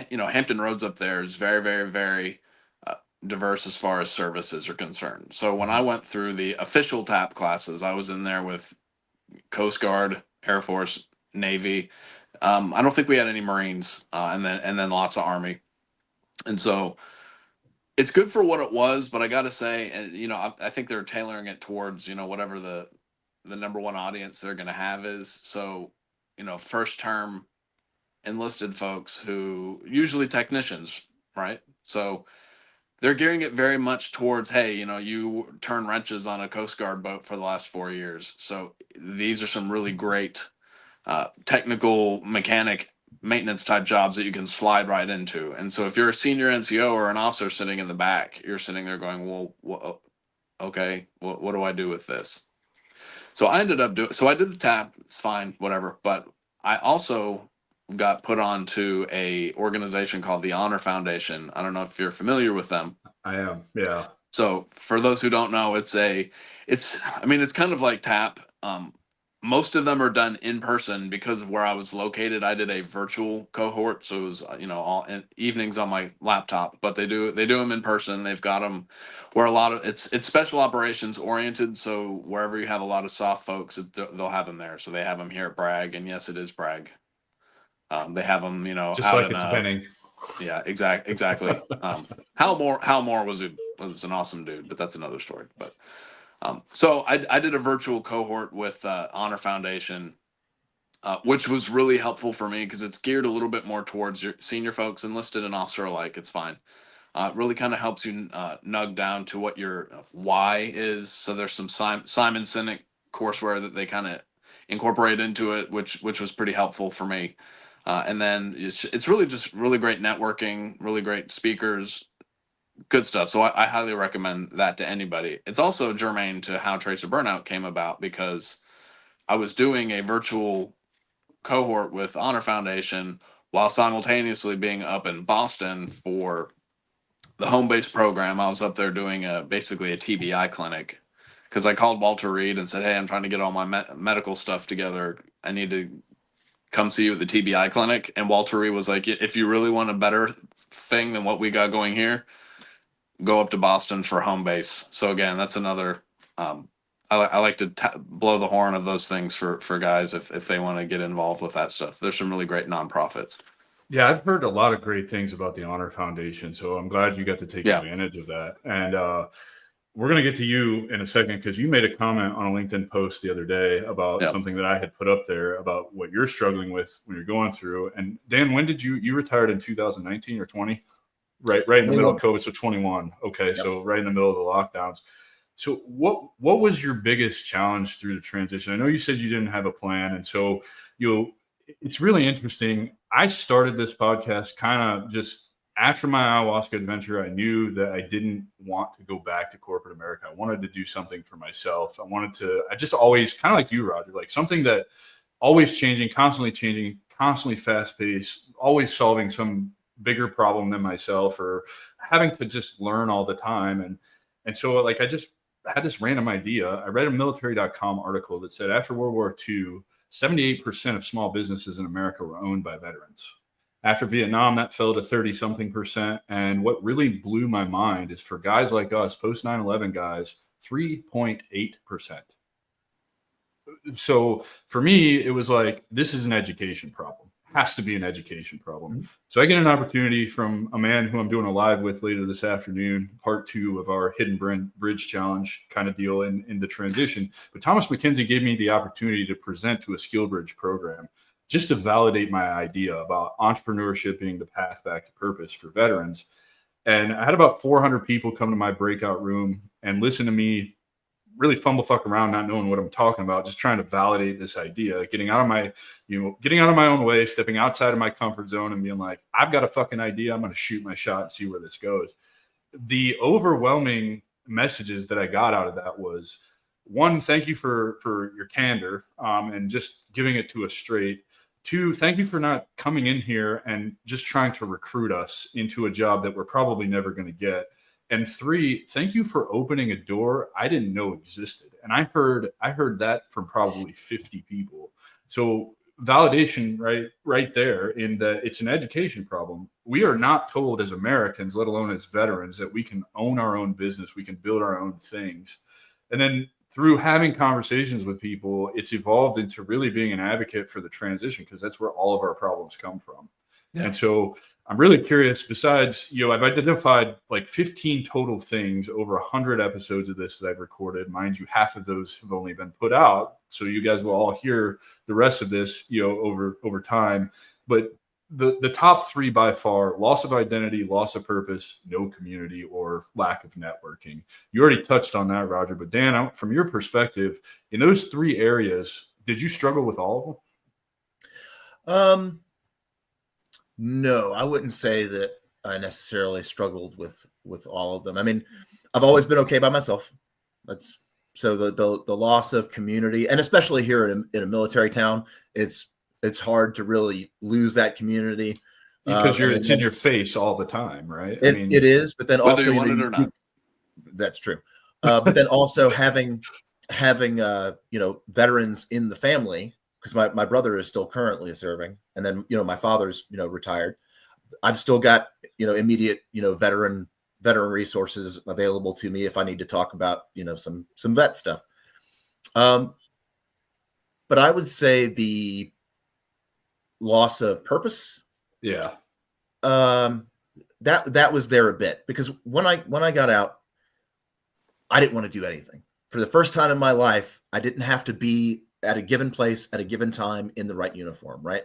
Hampton Roads up there is very, very, very diverse as far as services are concerned. So when I went through the official TAP classes, I was in there with Coast Guard, Air Force, Navy. I don't think we had any Marines, and then lots of Army. And so it's good for what it was, but I got to say, and I think they're tailoring it towards whatever the number one audience they're going to have is. So first term enlisted folks who usually technicians, right? So they're gearing it very much towards, hey, you turn wrenches on a Coast Guard boat for the last 4 years. So these are some really great technical mechanic maintenance type jobs that you can slide right into. And so if you're a senior NCO or an officer sitting in the back, you're sitting there going, well, okay, what do I do with this? So I ended up so I did the TAP, it's fine, whatever. But I also got put on to a organization called the Honor Foundation. I don't know if you're familiar with them. I am. Yeah. So for those who don't know, it's kind of like TAP. Most of them are done in person because of where I was located. I did a virtual cohort, so it was all evenings on my laptop. But they do them in person. They've got them where a lot of it's special operations oriented. So wherever you have a lot of soft folks, they'll have them there. So they have them here at Bragg, and yes, it is Bragg. They have them, just out like in it's Benning. Yeah, exactly. Hal Moore was an awesome dude, but that's another story. But so I did a virtual cohort with Honor Foundation, which was really helpful for me because it's geared a little bit more towards your senior folks, enlisted and officer alike. It's fine. It really kind of helps you nug down to what your why is. So there's some Simon Sinek courseware that they kind of incorporate into it, which was pretty helpful for me. And then it's really just really great networking, really great speakers, good stuff. So I highly recommend that to anybody. It's also germane to how Tracer Burnout came about because I was doing a virtual cohort with Honor Foundation while simultaneously being up in Boston for the home base program. I was up there doing basically a TBI clinic because I called Walter Reed and said, hey, I'm trying to get all my medical stuff together. I need to come see you at the TBI clinic. And Walter Reed was like, if you really want a better thing than what we got going here, go up to Boston for home base. So again, that's another, I like to blow the horn of those things for guys if they want to get involved with that stuff. There's some really great nonprofits. Yeah, I've heard a lot of great things about the Honor Foundation, so I'm glad you got to take Yeah. advantage of that. And we're going to get to you in a second because you made a comment on a LinkedIn post the other day about Yeah. something that I had put up there about what you're struggling with when you're going through. And Dan, when did you retired in 2019 or 20? Right in the middle of COVID, so 21. Okay, Yep. so right in the middle of the lockdowns. So what was your biggest challenge through the transition? I know you said you didn't have a plan, and so it's really interesting. I started this podcast kind of just after my ayahuasca adventure. I knew that I didn't want to go back to corporate America. I wanted to do something for myself. I just always kind of like you, Roger, like something that always changing, constantly fast paced, always solving some bigger problem than myself or having to just learn all the time. And so like, I just had this random idea. I read a military.com article that said after World War II, 78% of small businesses in America were owned by veterans. After Vietnam, that fell to 30-something%. And what really blew my mind is for guys like us, post 9/11 guys, 3.8%. So for me, it was like, this is an education problem. Has to be an education problem. Mm-hmm. So I get an opportunity from a man who I'm doing a live with later this afternoon, part 2 of our Hidden Bridge Challenge kind of deal in the transition. But Thomas McKenzie gave me the opportunity to present to a Skill Bridge program just to validate my idea about entrepreneurship being the path back to purpose for veterans. And I had about 400 people come to my breakout room and listen to me really fuck around, not knowing what I'm talking about, just trying to validate this idea, getting out of my own way, stepping outside of my comfort zone and being like, I've got a fucking idea. I'm going to shoot my shot and see where this goes. The overwhelming messages that I got out of that was, one, thank you for your candor and just giving it to us straight. 2, thank you for not coming in here and just trying to recruit us into a job that we're probably never going to get. And 3, thank you for opening a door I didn't know existed. And I heard that from probably 50 people. So validation right there in that it's an education problem. We are not told as Americans, let alone as veterans, that we can own our own business, we can build our own things. And then through having conversations with people, it's evolved into really being an advocate for the transition because that's where all of our problems come from. Yeah. And so I'm really curious, besides, I've identified like 15 total things over 100 episodes of this that I've recorded. Mind you, half of those have only been put out. So you guys will all hear the rest of this, over time. But the top 3 by far: loss of identity, loss of purpose, no community, or lack of networking. You already touched on that, Roger. But Dan, from your perspective, in those 3 areas, did you struggle with all of them? No, I wouldn't say that I necessarily struggled with all of them. I mean, I've always been okay by myself. So the loss of community, and especially here in a military town, it's hard to really lose that community because it's in your face all the time, right? It is, but then whether also you want it or not. That's true. But then also having veterans in the family, because my brother is still currently serving, and then my father's retired. I've still got immediate veteran resources available to me if I need to talk about some vet stuff. But I would say the loss of purpose, that was there a bit, because when I got out, I didn't want to do anything. For the first time in my life, I didn't have to be at a given place at a given time in the right uniform, right?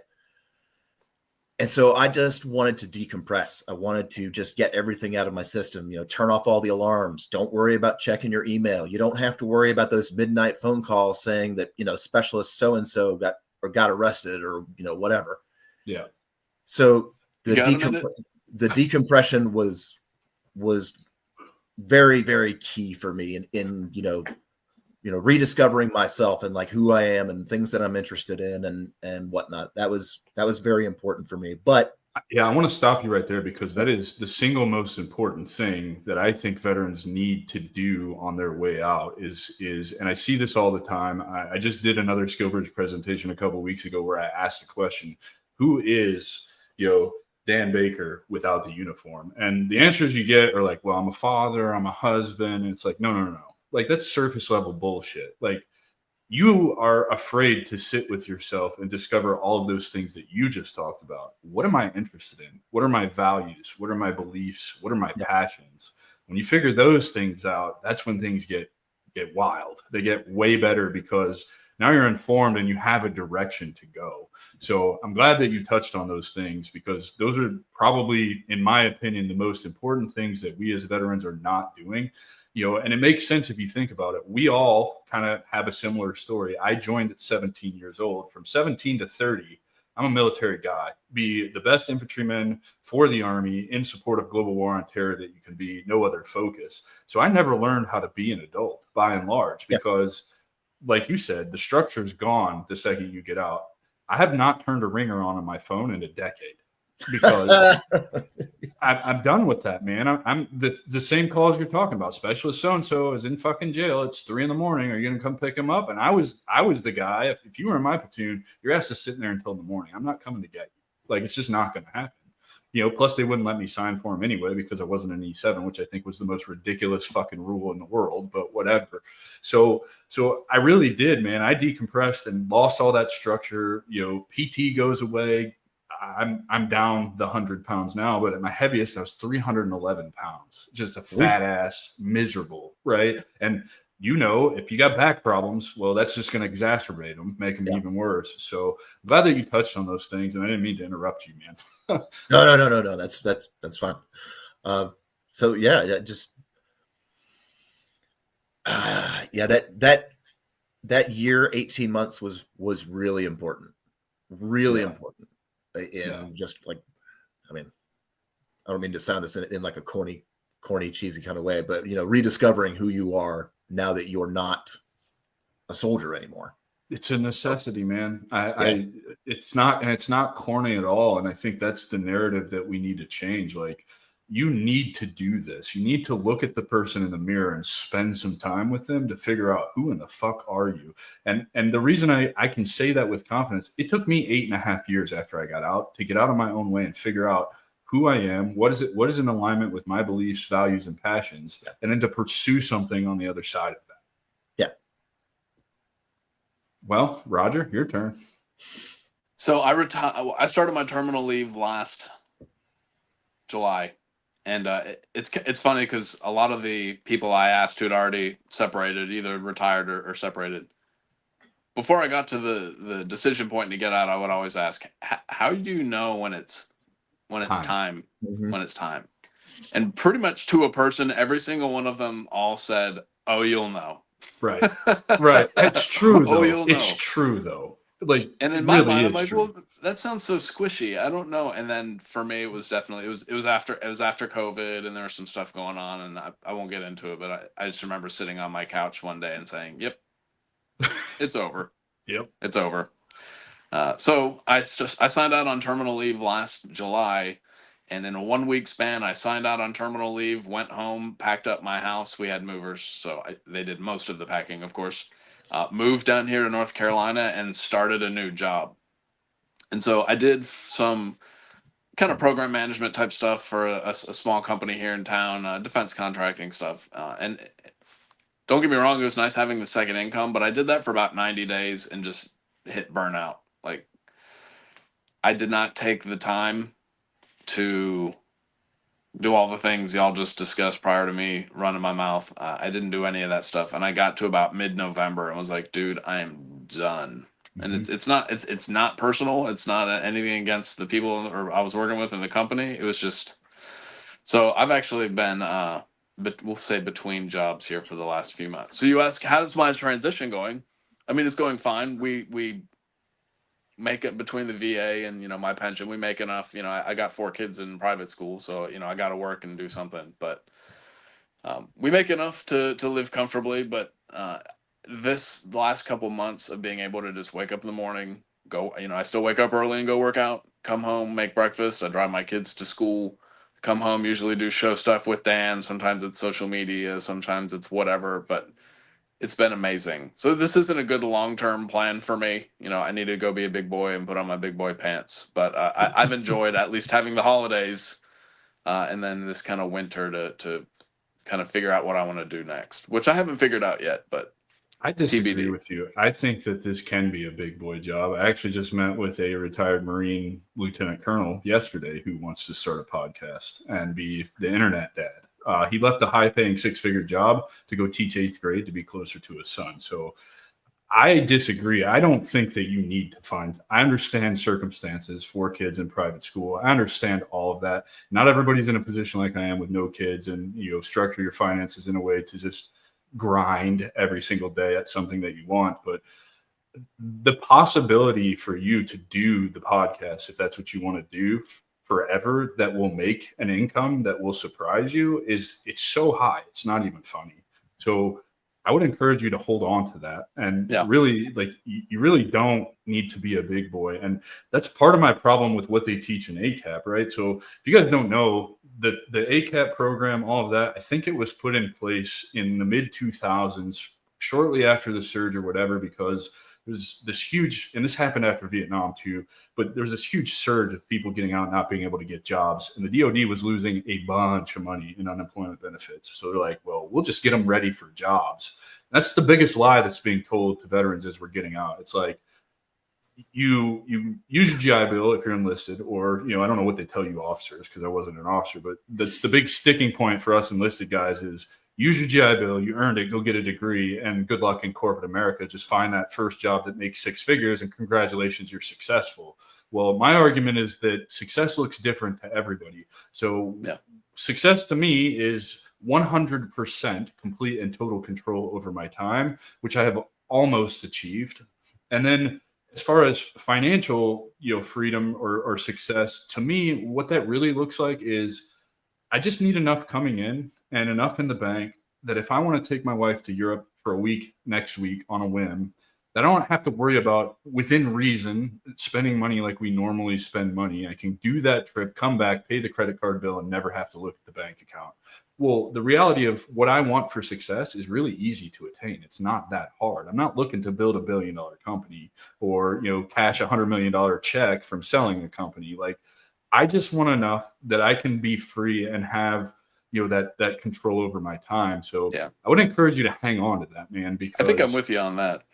And so I just wanted to decompress. I wanted to just get everything out of my system, turn off all the alarms. Don't worry about checking your email. You don't have to worry about those midnight phone calls saying that, specialist so-and-so got arrested or, whatever. Yeah. So the decompression was very, very key for me in rediscovering myself and like who I am and things that I'm interested in and whatnot. That was very important for me. But yeah, I want to stop you right there, because that is the single most important thing that I think veterans need to do on their way out is, and I see this all the time. I just did another Skill Bridge presentation a couple of weeks ago where I asked the question, who is, Dan Baker without the uniform? And the answers you get are like, well, I'm a father, I'm a husband. And it's like, no. Like, that's surface level bullshit. Like, you are afraid to sit with yourself and discover all of those things that you just talked about. What am I interested in? What are my values? What are my beliefs? What are my passions? When you figure those things out, that's when things get wild. They get way better because now you're informed and you have a direction to go. So I'm glad that you touched on those things, because those are probably, in my opinion, the most important things that we as veterans are not doing. And it makes sense if you think about it. We all kind of have a similar story. I joined at 17 years old. From 17 to 30, I'm a military guy. Be the best infantryman for the Army in support of global war on terror that you can be, no other focus. So I never learned how to be an adult by and large, because like you said, the structure is gone the second you get out. I have not turned a ringer on my phone in a decade, because I'm done with that, man. I'm the same calls you're talking about. Specialist so-and-so is in fucking jail. It's 3 a.m. Are you going to come pick him up? And I was the guy. If you were in my platoon, your ass is sitting there until the morning. I'm not coming to get you. Like, it's just not going to happen. Plus they wouldn't let me sign for him anyway, because I wasn't an E7, which I think was the most ridiculous fucking rule in the world, but whatever. So I really did, man. I decompressed and lost all that structure. PT goes away. I'm down the 100 pounds now, but at my heaviest, I was 311 pounds, just a fat ass, miserable. Right. And if you got back problems, well, that's just going to exacerbate them, make them even worse. So I'm glad that you touched on those things, and I didn't mean to interrupt you, man. No. That's fine. So yeah, just that year, 18 months was really important, important. Just like, I mean, I don't mean to sound this in like a corny, cheesy kind of way, but rediscovering who you are now that you're not a soldier anymore. It's a necessity, man. It's not corny at all. And I think that's the narrative that we need to change. Like, you need to do this. You need to look at the person in the mirror and spend some time with them to figure out, who in the fuck are you? And the reason I can say that with confidence, it took me 8.5 years after I got out to get out of my own way and figure out who I am, what is in alignment with my beliefs, values, and passions, and then to pursue something on the other side of that. Yeah. Well, Roger, your turn. So I started my terminal leave last July. And it's funny because a lot of the people I asked who had already separated, either retired or separated, before I got to the decision point to get out, I would always ask, how do you know when it's time? Mm-hmm. When it's time? And pretty much to a person, every single one of them all said, "Oh, you'll know." Right. It's true though. You'll know. It's true though. Like, and in my mind, I'm like, well, that sounds so squishy. I don't know. And then for me, it was definitely it was after COVID, and there was some stuff going on, and I won't get into it, but I just remember sitting on my couch one day and saying, "Yep, it's over." Yep, it's over. So I signed out on terminal leave last July, and in a 1 week span, I signed out on terminal leave, went home, packed up my house. We had movers, so they did most of the packing, of course. Moved down here to North Carolina and started a new job. And so I did some kind of program management type stuff for a small company here in town, defense contracting stuff. And don't get me wrong, it was nice having the second income, but I did that for about 90 days and just hit burnout. Like, I did not take the time to do all the things y'all just discussed prior to me running my mouth. I didn't do any of that stuff, and I got to about mid-November and was like, "Dude, I am done." And it's not personal. It's not anything against the people or I was working with in the company. It was just, so I've actually been, but we'll say between jobs here for the last few months. So you ask, how's my transition going? I mean, it's going fine. We make it between the VA and my pension. We make enough. I got 4 kids in private school, so I got to work and do something. But we make enough to live comfortably. But the last couple months of being able to just wake up in the morning, go. I still wake up early and go work out. Come home, make breakfast. I drive my kids to school. Come home, usually do show stuff with Dan. Sometimes it's social media. Sometimes it's whatever. But it's been amazing. So this isn't a good long-term plan for me. I need to go be a big boy and put on my big boy pants. But I've enjoyed at least having the holidays and then this kind of winter to kind of figure out what I want to do next, which I haven't figured out yet. But I disagree TBD. with you. I think that this can be a big boy job. I actually just met with a retired Marine lieutenant colonel yesterday who wants to start a podcast and be the internet dad. He left a high-paying six-figure job to go teach 8th grade to be closer to his son. So I disagree. I don't think that you need to find. I understand circumstances for kids in private school. I understand all of that. Not everybody's in a position like I am with no kids, and structure your finances in a way to just grind every single day at something that you want. But the possibility for you to do the podcast, if that's what you want to do forever, that will make an income that will surprise you, it's so high. It's not even funny. So I would encourage you to hold on to that. And really, like, you really don't need to be a big boy. And that's part of my problem with what they teach in ACAP, right? So if you guys don't know, the ACAP program, all of that, I think it was put in place in the mid 2000s, shortly after the surge or whatever, because there's this huge, and this happened after Vietnam too, but there's this huge surge of people getting out and not being able to get jobs. And the DOD was losing a bunch of money in unemployment benefits. So they're like, well, we'll just get them ready for jobs. That's the biggest lie that's being told to veterans as we're getting out. It's like, you use your GI Bill if you're enlisted, or, I don't know what they tell you officers, because I wasn't an officer, but that's the big sticking point for us enlisted guys is use your GI Bill, you earned it, go get a degree, and good luck in corporate America. Just find that first job that makes six figures, and congratulations, you're successful. Well, my argument is that success looks different to everybody. So success to me is 100% complete and total control over my time, which I have almost achieved. And then as far as financial, freedom or success, to me, what that really looks like is I just need enough coming in and enough in the bank that if I want to take my wife to Europe for a week next week on a whim, that I don't have to worry about, within reason, spending money like we normally spend money. I can do that trip, come back, pay the credit card bill, and never have to look at the bank account. Well, the reality of what I want for success is really easy to attain. It's not that hard. I'm not looking to build $1 billion company or, cash $100 million check from selling a company. Like, I just want enough that I can be free and have, that control over my time. So I would encourage you to hang on to that, man, because I think I'm with you on that.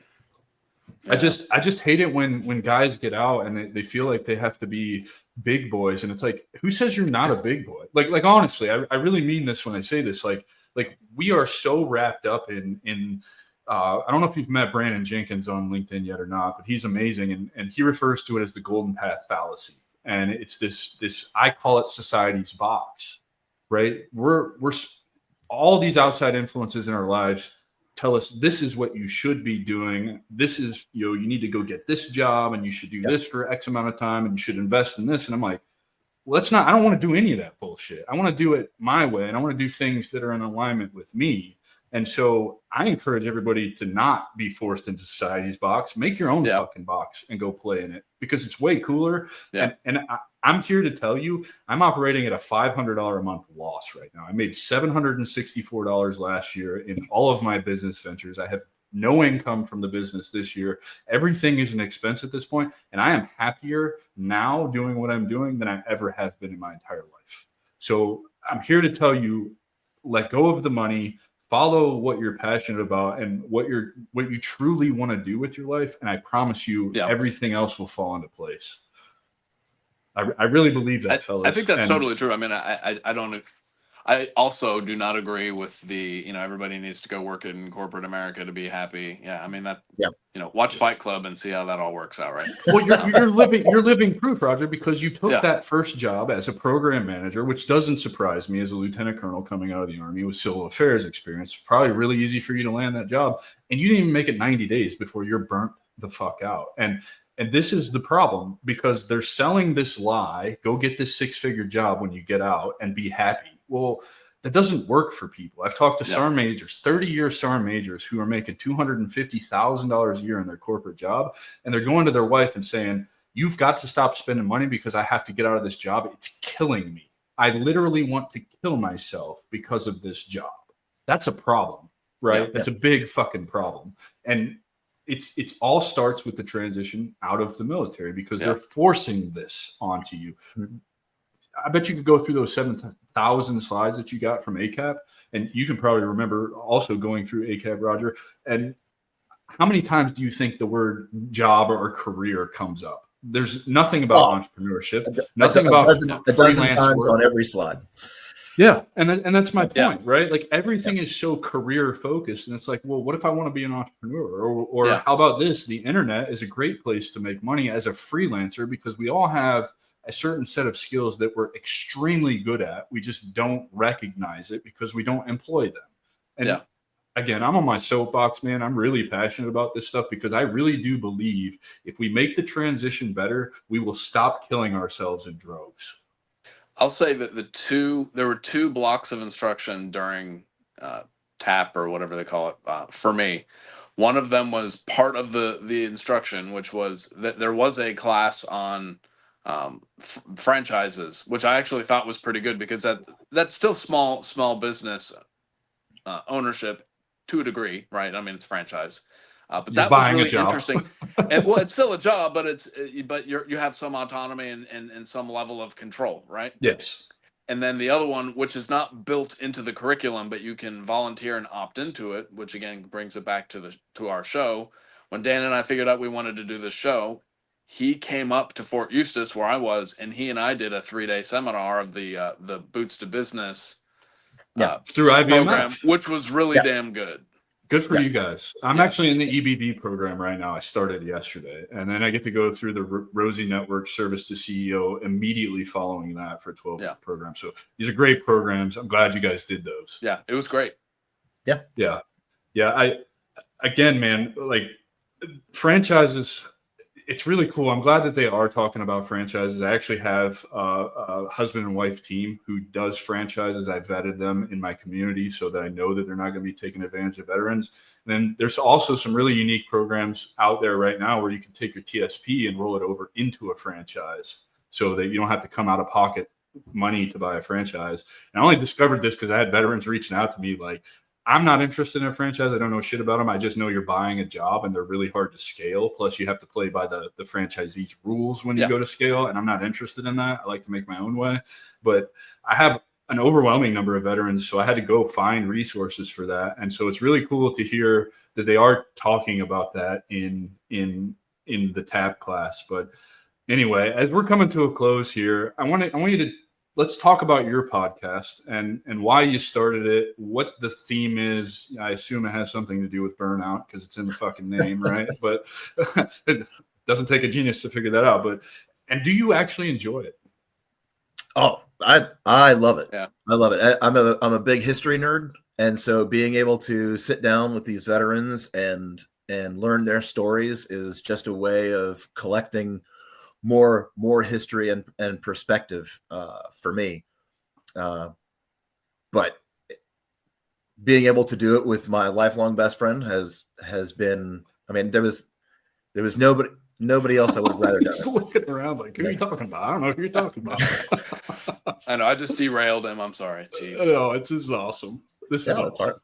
I just hate it when guys get out and they feel like they have to be big boys. And it's like, who says you're not a big boy? Like honestly, I really mean this when I say this. Like we are so wrapped up in I don't know if you've met Brandon Jenkins on LinkedIn yet or not, but he's amazing. And he refers to it as the golden path fallacy. And it's this, I call it society's box, right? We're all these outside influences in our lives tell us this is what you should be doing. This is, you need to go get this job and you should do this for X amount of time and you should invest in this. And I'm like, well, I don't want to do any of that bullshit. I want to do it my way. And I want to do things that are in alignment with me. And so I encourage everybody to not be forced into society's box. Make your own fucking box and go play in it, because it's way cooler. Yeah. And I'm here to tell you, I'm operating at a $500 a month loss right now. I made $764 last year in all of my business ventures. I have no income from the business this year. Everything is an expense at this point, and I am happier now doing what I'm doing than I ever have been in my entire life. So I'm here to tell you, let go of the money. Follow what you're passionate about and what you truly want to do with your life. And I promise you, everything else will fall into place. I really believe that, fellas. I think that's totally true. I mean, I also do not agree with the, everybody needs to go work in corporate America to be happy. Yeah. I mean, watch Fight Club and see how that all works out, right? Well, you're living proof, Roger, because you took that first job as a program manager, which doesn't surprise me as a lieutenant colonel coming out of the Army with civil affairs experience. Probably really easy for you to land that job. And you didn't even make it 90 days before you're burnt the fuck out. And this is the problem, because they're selling this lie, go get this six-figure job when you get out and be happy. Well, that doesn't work for people. I've talked to sergeant majors, 30-year sergeant majors who are making $250,000 a year in their corporate job. And they're going to their wife and saying, you've got to stop spending money because I have to get out of this job. It's killing me. I literally want to kill myself because of this job. That's a problem, right? That's a big fucking problem. And it's all starts with the transition out of the military, because they're forcing this onto you. I bet you could go through those 7,000 slides that you got from ACAP, and you can probably remember also going through ACAP, Roger. And how many times do you think the word job or career comes up? There's nothing about entrepreneurship, nothing about a dozen freelance times work. on every slide. Yeah, and that's my point, Yeah. right? Like everything is so career focused, and it's like, well, what if I want to be an entrepreneur? Or Yeah. how about this? The internet is a great place to make money as a freelancer because we all have a certain set of skills that we're extremely good at. We just don't recognize it because we don't employ them. And Yeah. again, I'm on my soapbox, man. I'm really passionate about this stuff because I really do believe if we make the transition better, we will stop killing ourselves in droves. I'll say that there were two blocks of instruction during TAP or whatever they call it for me. One of them was part of the instruction, which was that there was a class on franchises, which I actually thought was pretty good because that's still small business ownership to a degree, right? I mean, it's franchise. But You're that was buying a really job. interesting, and well, it's still a job, but you have some autonomy and some level of control, right? Yes. And then the other one, which is not built into the curriculum, but you can volunteer and opt into it, which again brings it back to our show. When Dan and I figured out we wanted to do this show, he came up to Fort Eustis where I was, and he and I did a 3-day seminar of the Boots to Business Through program, IBMF. which was really damn good. Good for you guys. I'm Yes. actually in the EBV program right now. I started yesterday, and then I get to go through the Rosie Network Service to CEO immediately following that for 12 programs. So these are great programs. I'm glad you guys did those. Yeah, it was great. Yeah. Again, man, like franchises, it's really cool. I'm glad that they are talking about franchises. I actually have a husband and wife team who does franchises. I vetted them in my community so that I know that they're not going to be taking advantage of veterans. And then there's also some really unique programs out there right now where you can take your TSP and roll it over into a franchise so that you don't have to come out of pocket money to buy a franchise. And I only discovered this because I had veterans reaching out to me like, I'm not interested in a franchise. I don't know shit about them. I just know you're buying a job and they're really hard to scale. Plus, you have to play by the franchisee's rules when you go to scale. And I'm not interested in that. I like to make my own way. But I have an overwhelming number of veterans. So I had to go find resources for that. And so it's really cool to hear that they are talking about that in the TAB class. But anyway, as we're coming to a close here, I want you to let's talk about your podcast and why you started it, what the theme is. I assume it has something to do with burnout because it's in the fucking name, right? But it doesn't take a genius to figure that out. And do you actually enjoy it? Oh, I love it. Yeah. I love it. I'm a big history nerd. And so being able to sit down with these veterans and learn their stories is just a way of collecting more history and perspective for me. But being able to do it with my lifelong best friend has been, I mean, there was nobody else I would have rather done it. Looking around like, who are you talking about? I don't know who you're talking about. I know. I just derailed him. I'm sorry. Jeez. No, this is awesome. This is awesome. Hard.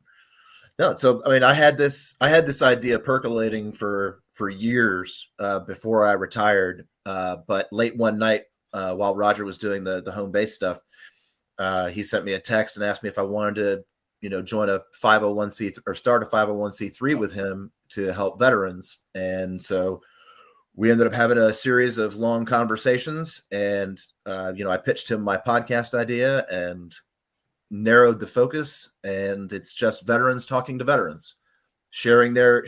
No, so I mean, I had this idea percolating for years before I retired. But late one night, while Roger was doing the home base stuff, he sent me a text and asked me if I wanted to, join a 501c or start a 501c3 with him to help veterans. And so we ended up having a series of long conversations, and I pitched him my podcast idea and narrowed the focus, and it's just veterans talking to veterans, sharing their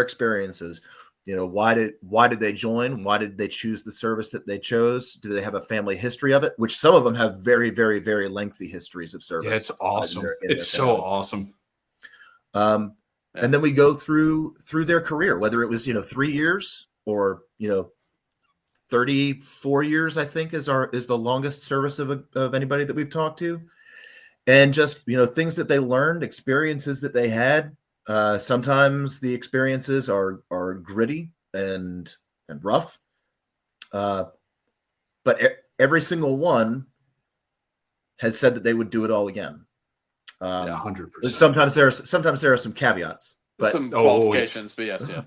experiences. Why did they join? Why did they choose the service that they chose? Do they have a family history of it? Which some of them have very, very, very lengthy histories of service. Yeah, it's awesome. It's so awesome. And then we go through their career, whether it was 3 years or 34 years, I think is the longest service of anybody that we've talked to. And just, things that they learned, experiences that they had. Sometimes the experiences are gritty and rough. But every single one has said that they would do it all again. 100%. Sometimes there are some caveats, but some qualifications, but yes, yeah.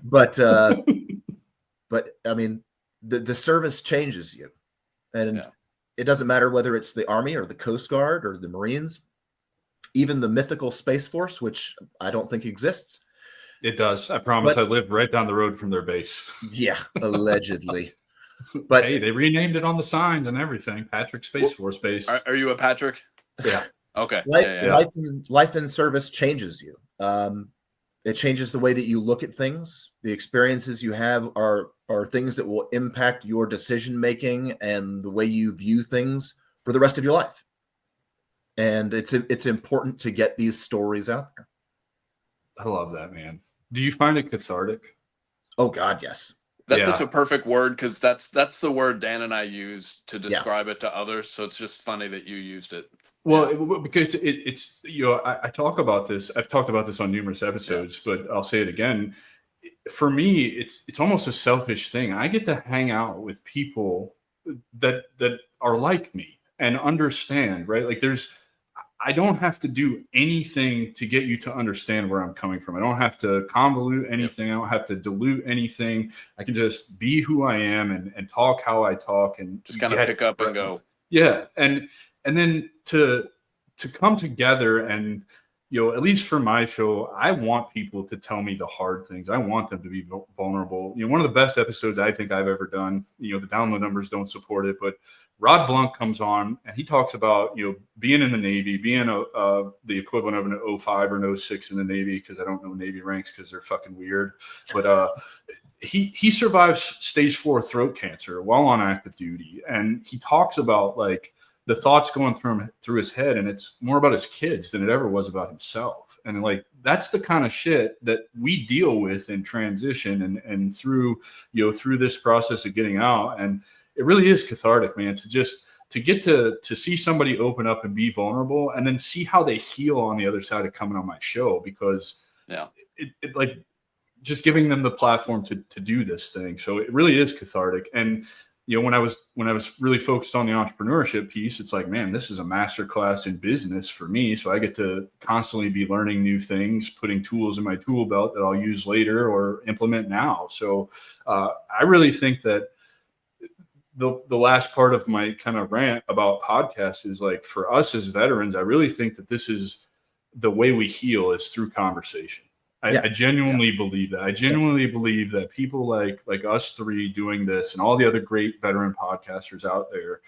But I mean, the service changes you, and it doesn't matter whether it's the Army or the Coast Guard or the Marines, even the mythical Space Force, which I don't think exists. It does. I promise. But I live right down the road from their base. yeah, allegedly. But hey, they renamed it on the signs and everything. Patrick Space Force Base. Are you a Patrick? Yeah. Okay. Life in service changes you. It changes the way that you look at things. The experiences you have are things that will impact your decision making and the way you view things for the rest of your life. And it's important to get these stories out there. I love that, man. Do you find it cathartic? Oh God, yes. That's such a perfect word, because that's the word Dan and I use to describe it to others. So it's just funny that you used it. Well, because it's I talk about this. I've talked about this on numerous episodes, but I'll say it again. For me, it's almost a selfish thing. I get to hang out with people that are like me and understand, right? Like I don't have to do anything to get you to understand where I'm coming from. I don't have to convolute anything. I don't have to dilute anything. I can just be who I am and talk how I talk and just kind of pick up and go. Yeah. And then to come together and, at least for my show, I want people to tell me the hard things. I want them to be vulnerable. One of the best episodes I think I've ever done, the download numbers don't support it, but Rod Blunt comes on and he talks about, being in the Navy, being the equivalent of an 05 or an 06 in the Navy, because I don't know Navy ranks because they're fucking weird. But he survives stage 4 throat cancer while on active duty. And he talks about like the thoughts going through his head, and it's more about his kids than it ever was about himself. And like, that's the kind of shit that we deal with in transition and through this process of getting out. And it really is cathartic, man, to get to see somebody open up and be vulnerable and then see how they heal on the other side of coming on my show, because it like just giving them the platform to do this thing. So it really is cathartic. And when I was really focused on the entrepreneurship piece, it's like, man, this is a masterclass in business for me. So I get to constantly be learning new things, putting tools in my tool belt that I'll use later or implement now. So I really think that the last part of my kind of rant about podcasts is like, for us as veterans, I really think that this is the way we heal is through conversation. I genuinely believe that. I genuinely believe that people like us three doing this and all the other great veteran podcasters out there,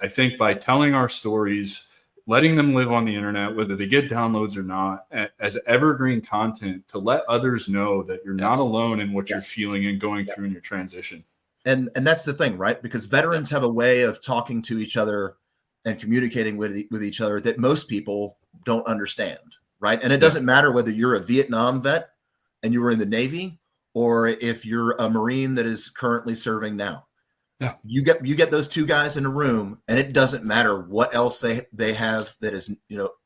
I think by telling our stories, letting them live on the internet, whether they get downloads or not, as evergreen content to let others know that you're not alone in what you're feeling and going through in your transition. And that's the thing, right? Because veterans have a way of talking to each other and communicating with each other that most people don't understand. Right. And it doesn't matter whether you're a Vietnam vet and you were in the Navy, or if you're a Marine that is currently serving now. Yeah. You get those two guys in a room, and it doesn't matter what else they have that is,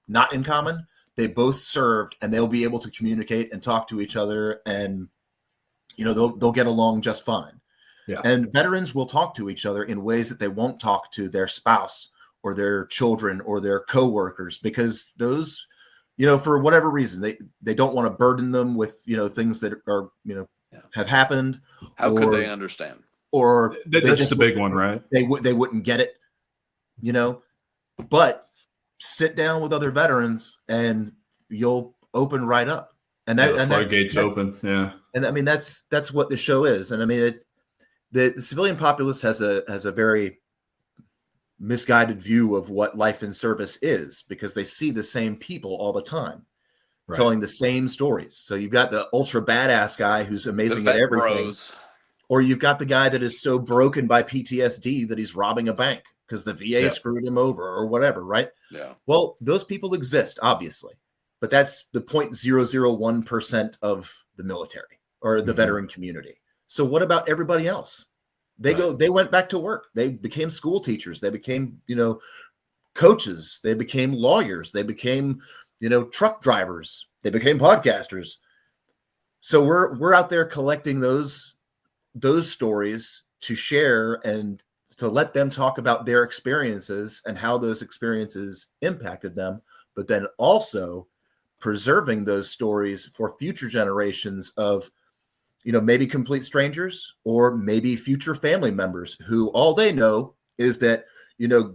not in common. They both served, and they'll be able to communicate and talk to each other, and they'll get along just fine. Yeah. And veterans will talk to each other in ways that they won't talk to their spouse or their children or their coworkers, because those, for whatever reason, they don't want to burden them with, things that are, have happened. How could they understand? Or that's the big one, right? They wouldn't get it, but sit down with other veterans and you'll open right up. And that, and floodgates open. Yeah. And I mean, that's what the show is. And I mean, the civilian populace has a very misguided view of what life in service is, because they see the same people all the time telling the same stories. So you've got the ultra badass guy who's amazing at everything, or you've got the guy that is so broken by PTSD that he's robbing a bank because the VA screwed him over or whatever, right? Yeah. Well, those people exist, obviously, but that's the 0.001% of the military or the veteran community. So what about everybody else? They went back to work. They became school teachers. They became, coaches. They became lawyers. They became, truck drivers. They became podcasters. So we're out there collecting those stories to share and to let them talk about their experiences and how those experiences impacted them, but then also preserving those stories for future generations of, maybe complete strangers or maybe future family members who all they know is that,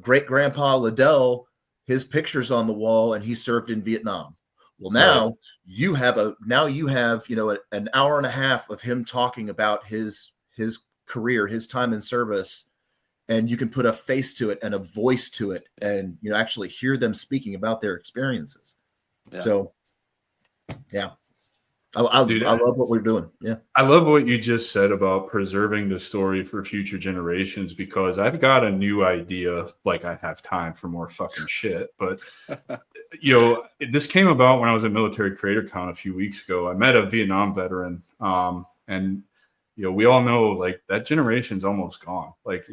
great grandpa Liddell, his picture's on the wall and he served in Vietnam. Well, now you have an hour and a half of him talking about his career, his time in service, and you can put a face to it and a voice to it, and actually hear them speaking about their experiences. Yeah. So yeah, I love what we're doing. Yeah, I love what you just said about preserving the story for future generations, because I've got a new idea. Like, I have time for more fucking shit, but this came about when I was at Military Creator Con a few weeks ago. I met a Vietnam veteran, and we all know, like, that generation's almost gone. Like,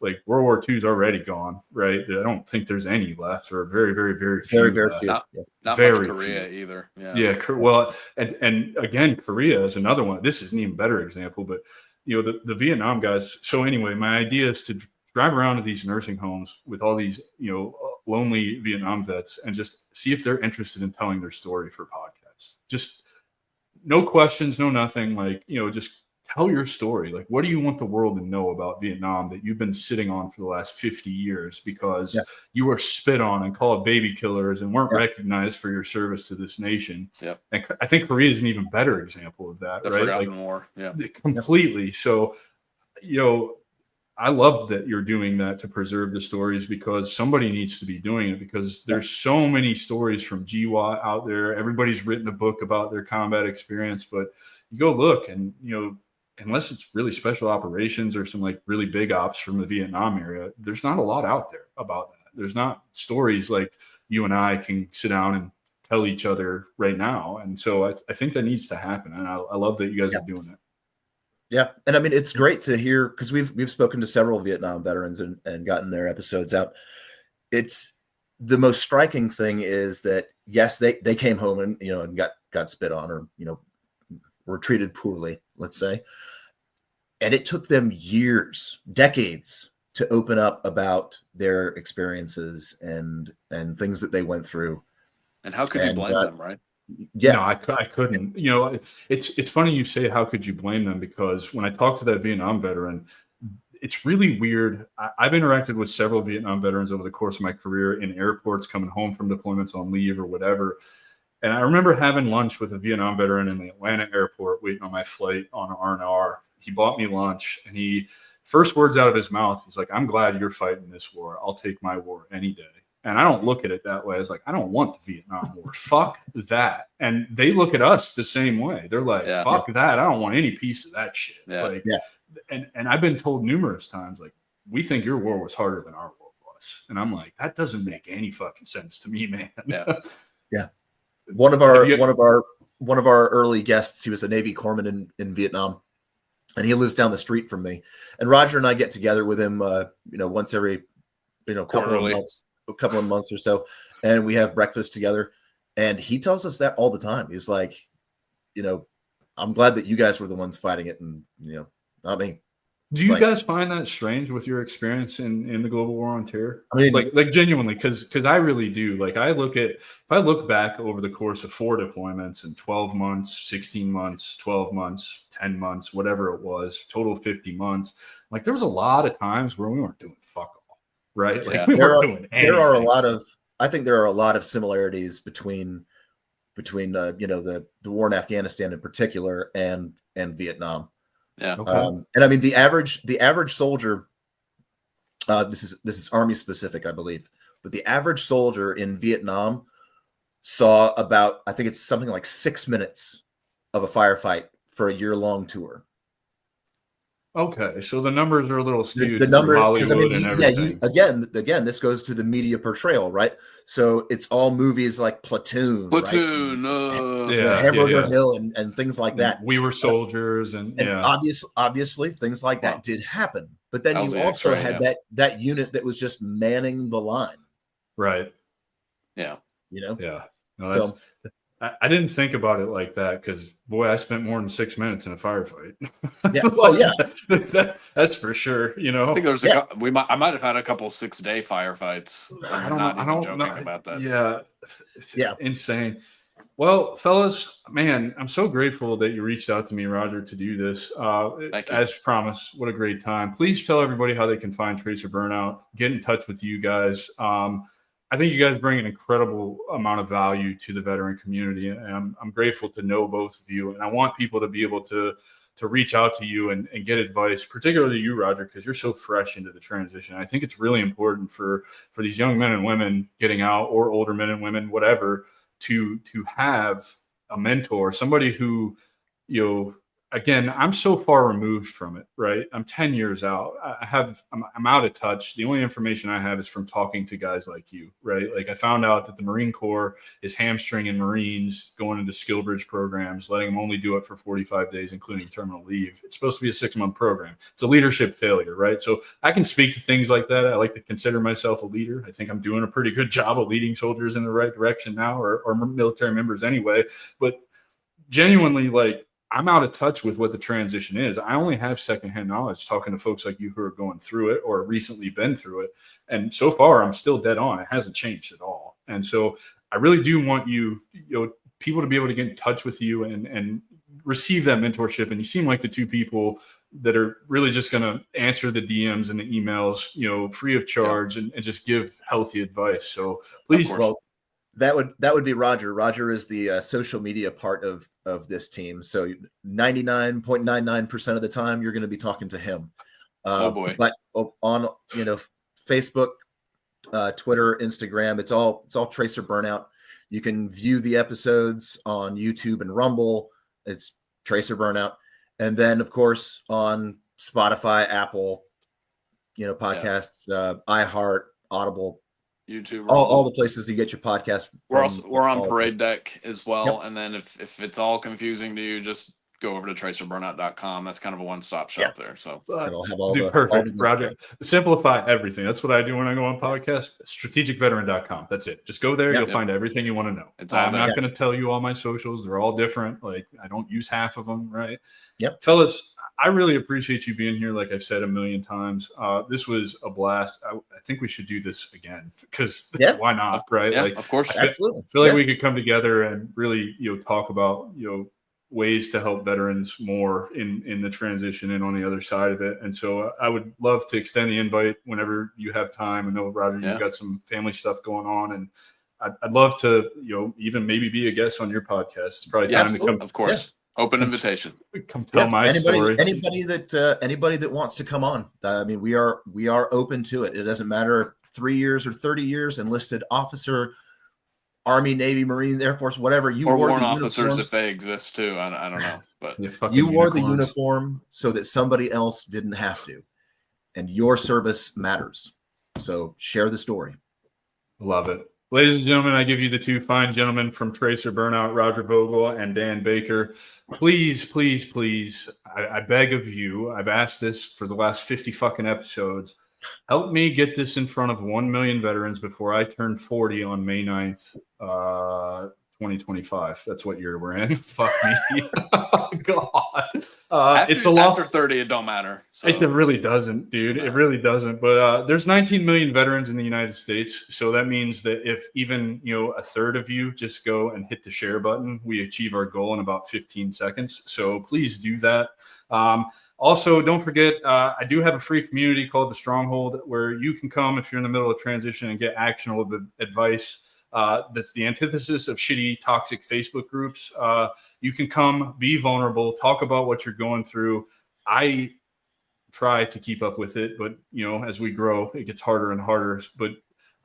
like World War II is already gone, right? I don't think there's any left, or very, very, very few. Very few. Not very much Korea few. either. Yeah. Well, and again, Korea is another one. This is an even better example, but the Vietnam guys. So anyway, my idea is to drive around to these nursing homes with all these, lonely Vietnam vets, and just see if they're interested in telling their story for podcasts. Just no questions, no nothing. Like, just tell your story. Like, what do you want the world to know about Vietnam that you've been sitting on for the last 50 years because you were spit on and called baby killers and weren't recognized for your service to this nation? Yeah. And I think Korea is an even better example of that, right? Like, more. Yeah. Completely. So, I love that you're doing that to preserve the stories, because somebody needs to be doing it, because there's so many stories from GWAT out there. Everybody's written a book about their combat experience, but you go look and, unless it's really special operations or some like really big ops from the Vietnam area, there's not a lot out there about that. There's not stories like you and I can sit down and tell each other right now. And so I think that needs to happen. And I love that you guys are doing it. Yeah. And I mean, it's great to hear, because we've spoken to several Vietnam veterans and gotten their episodes out. It's the most striking thing is that, yes, they came home and, and got spit on, or, were treated poorly, let's say. And it took them years, decades, to open up about their experiences and things that they went through. And how could you blame them, right? Yeah, no, I couldn't. It's funny you say, how could you blame them? Because when I talked to that Vietnam veteran, it's really weird. I've interacted with several Vietnam veterans over the course of my career in airports, coming home from deployments on leave or whatever. And I remember having lunch with a Vietnam veteran in the Atlanta airport, waiting on my flight on R&R. He bought me lunch, and first words out of his mouth, he's like, "I'm glad you're fighting this war. I'll take my war any day." And I don't look at it that way. It's like, I don't want the Vietnam War. Fuck that. And they look at us the same way. They're like, fuck that. I don't want any piece of that shit. And I've been told numerous times, like, we think your war was harder than our war was. And I'm like, that doesn't make any fucking sense to me, man. Yeah. One of our early guests, he was a Navy corpsman in Vietnam, and he lives down the street from me. And Roger and I get together with him, once every, couple of months or so, and we have breakfast together. And he tells us that all the time. He's like, I'm glad that you guys were the ones fighting it, and not me. Do you guys find that strange with your experience in the global war on terror? I mean, like genuinely, because I really do. Like, if I look back over the course of 4 deployments and 12 months, 16 months, 12 months, 10 months, whatever it was, total 50 months, like, there was a lot of times where we weren't doing fuck all, right? Like, we weren't doing anything. I think there are a lot of similarities between the war in Afghanistan in particular and Vietnam. Yeah. Okay. And I mean, the average soldier, this is Army specific, I believe, but the average soldier in Vietnam saw about, I think it's something like 6 minutes of a firefight for a year-long tour. Okay, so the numbers are a little skewed. The number, Hollywood and everything. Again, this goes to the media portrayal, right? So it's all movies like Platoon, right? Hamburger Hill, and things like that. We Were Soldiers, and obviously things like that did happen. But then you also had that unit that was just manning the line, right? Yeah, Yeah. No, I didn't think about it like that, because, boy, I spent more than 6 minutes in a firefight. That's for sure. I think there's I might have had a couple 6-day firefights. I'm not even joking about that. Yeah, it's insane. Well, fellas, man, I'm so grateful that you reached out to me, Roger, to do this. Thank you. As promised, what a great time. Please tell everybody how they can find Tracer Burnout. Get in touch with you guys. I think you guys bring an incredible amount of value to the veteran community, and I'm grateful to know both of you. And I want people to be able to reach out to you and get advice, particularly you, Roger, because you're so fresh into the transition. I think it's really important for these young men and women getting out, or older men and women, whatever, to have a mentor, somebody who, again, I'm so far removed from it, right? I'm 10 years out. I'm out of touch. The only information I have is from talking to guys like you, right? Like, I found out that the Marine Corps is hamstringing Marines going into skill bridge programs, letting them only do it for 45 days, including terminal leave. It's supposed to be a 6-month program. It's a leadership failure, right? So I can speak to things like that. I like to consider myself a leader. I think I'm doing a pretty good job of leading soldiers in the right direction now, or military members anyway. But genuinely, like, I'm out of touch with what the transition is. I only have secondhand knowledge talking to folks like you who are going through it or recently been through it. And so far, I'm still dead on. It hasn't changed at all. And so I really do want people to be able to get in touch with you and receive that mentorship. And you seem like the two people that are really just going to answer the DMs and the emails, free of charge, and just give healthy advice. So please. That would be Roger. Roger is the social media part of this team. So 99.99% of the time, you're going to be talking to him. Oh boy! But on Facebook, Twitter, Instagram, it's all Tracer Burnout. You can view the episodes on YouTube and Rumble. It's Tracer Burnout, and then of course on Spotify, Apple, podcasts, iHeart, Audible. YouTube, all the places you get your podcast. We're on Parade Deck as well. Yep. And then if it's all confusing to you, just go over to tracerburnout.com. That's kind of a one-stop shop there. So it'll have all perfect, Roger. Simplify everything. That's what I do when I go on podcast. Strategicveteran.com. That's it. Just go there. You'll find everything you want to know. I'm not going to tell you all my socials. They're all different. Like, I don't use half of them, right? Yep. Fellas, I really appreciate you being here. Like I've said a million times, this was a blast. I think we should do this again, because why not, right? Yeah, like, of course. Absolutely. I feel like we could come together and really, talk about, ways to help veterans more in the transition and on the other side of it. And so I would love to extend the invite whenever you have time. I know, Roger, you've got some family stuff going on, and I'd love to, even maybe be a guest on your podcast. It's probably time to come. Of course. Yeah. Open invitation. Come tell my story. Anybody that wants to come on. I mean, we are open to it. It doesn't matter 3 years or 30 years, enlisted officer, Army, Navy, Marines, Air Force, whatever. You or wore warrant the officers uniforms. if they exist too. I don't know, but you wore the uniform so that somebody else didn't have to, and your service matters. So share the story. Love it. Ladies and gentlemen, I give you the two fine gentlemen from Tracer Burnout, Roger Vogel and Dan Baker. Please, please, please, I beg of you, I've asked this for the last 50 fucking episodes. Help me get this in front of 1 million veterans before I turn 40 on May 9th, 2025. That's what year we're in. Fuck me. Oh, God. It's a lot. After 30, it don't matter. So. It really doesn't, dude. It really doesn't. But there's 19 million veterans in the United States. So that means that if even, a third of you just go and hit the share button, we achieve our goal in about 15 seconds. So please do that. Also, don't forget, I do have a free community called The Stronghold, where you can come if you're in the middle of transition and get actionable advice. That's the antithesis of shitty, toxic Facebook groups. You can come, be vulnerable, talk about what you're going through. I try to keep up with it, but as we grow, it gets harder and harder. But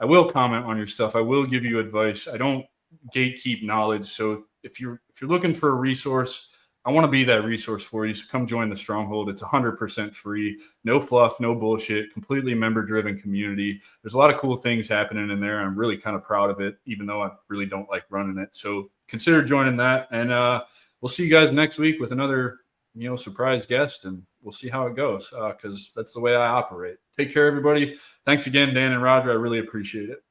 I will comment on your stuff. I will give you advice. I don't gatekeep knowledge. So if you're looking for a resource, I want to be that resource for you. So come join the Stronghold. It's 100% free. No fluff, no bullshit, completely member-driven community. There's a lot of cool things happening in there. I'm really kind of proud of it, even though I really don't like running it. So consider joining that. And we'll see you guys next week with another, surprise guest, and we'll see how it goes, because that's the way I operate. Take care, everybody. Thanks again, Dan and Roger. I really appreciate it.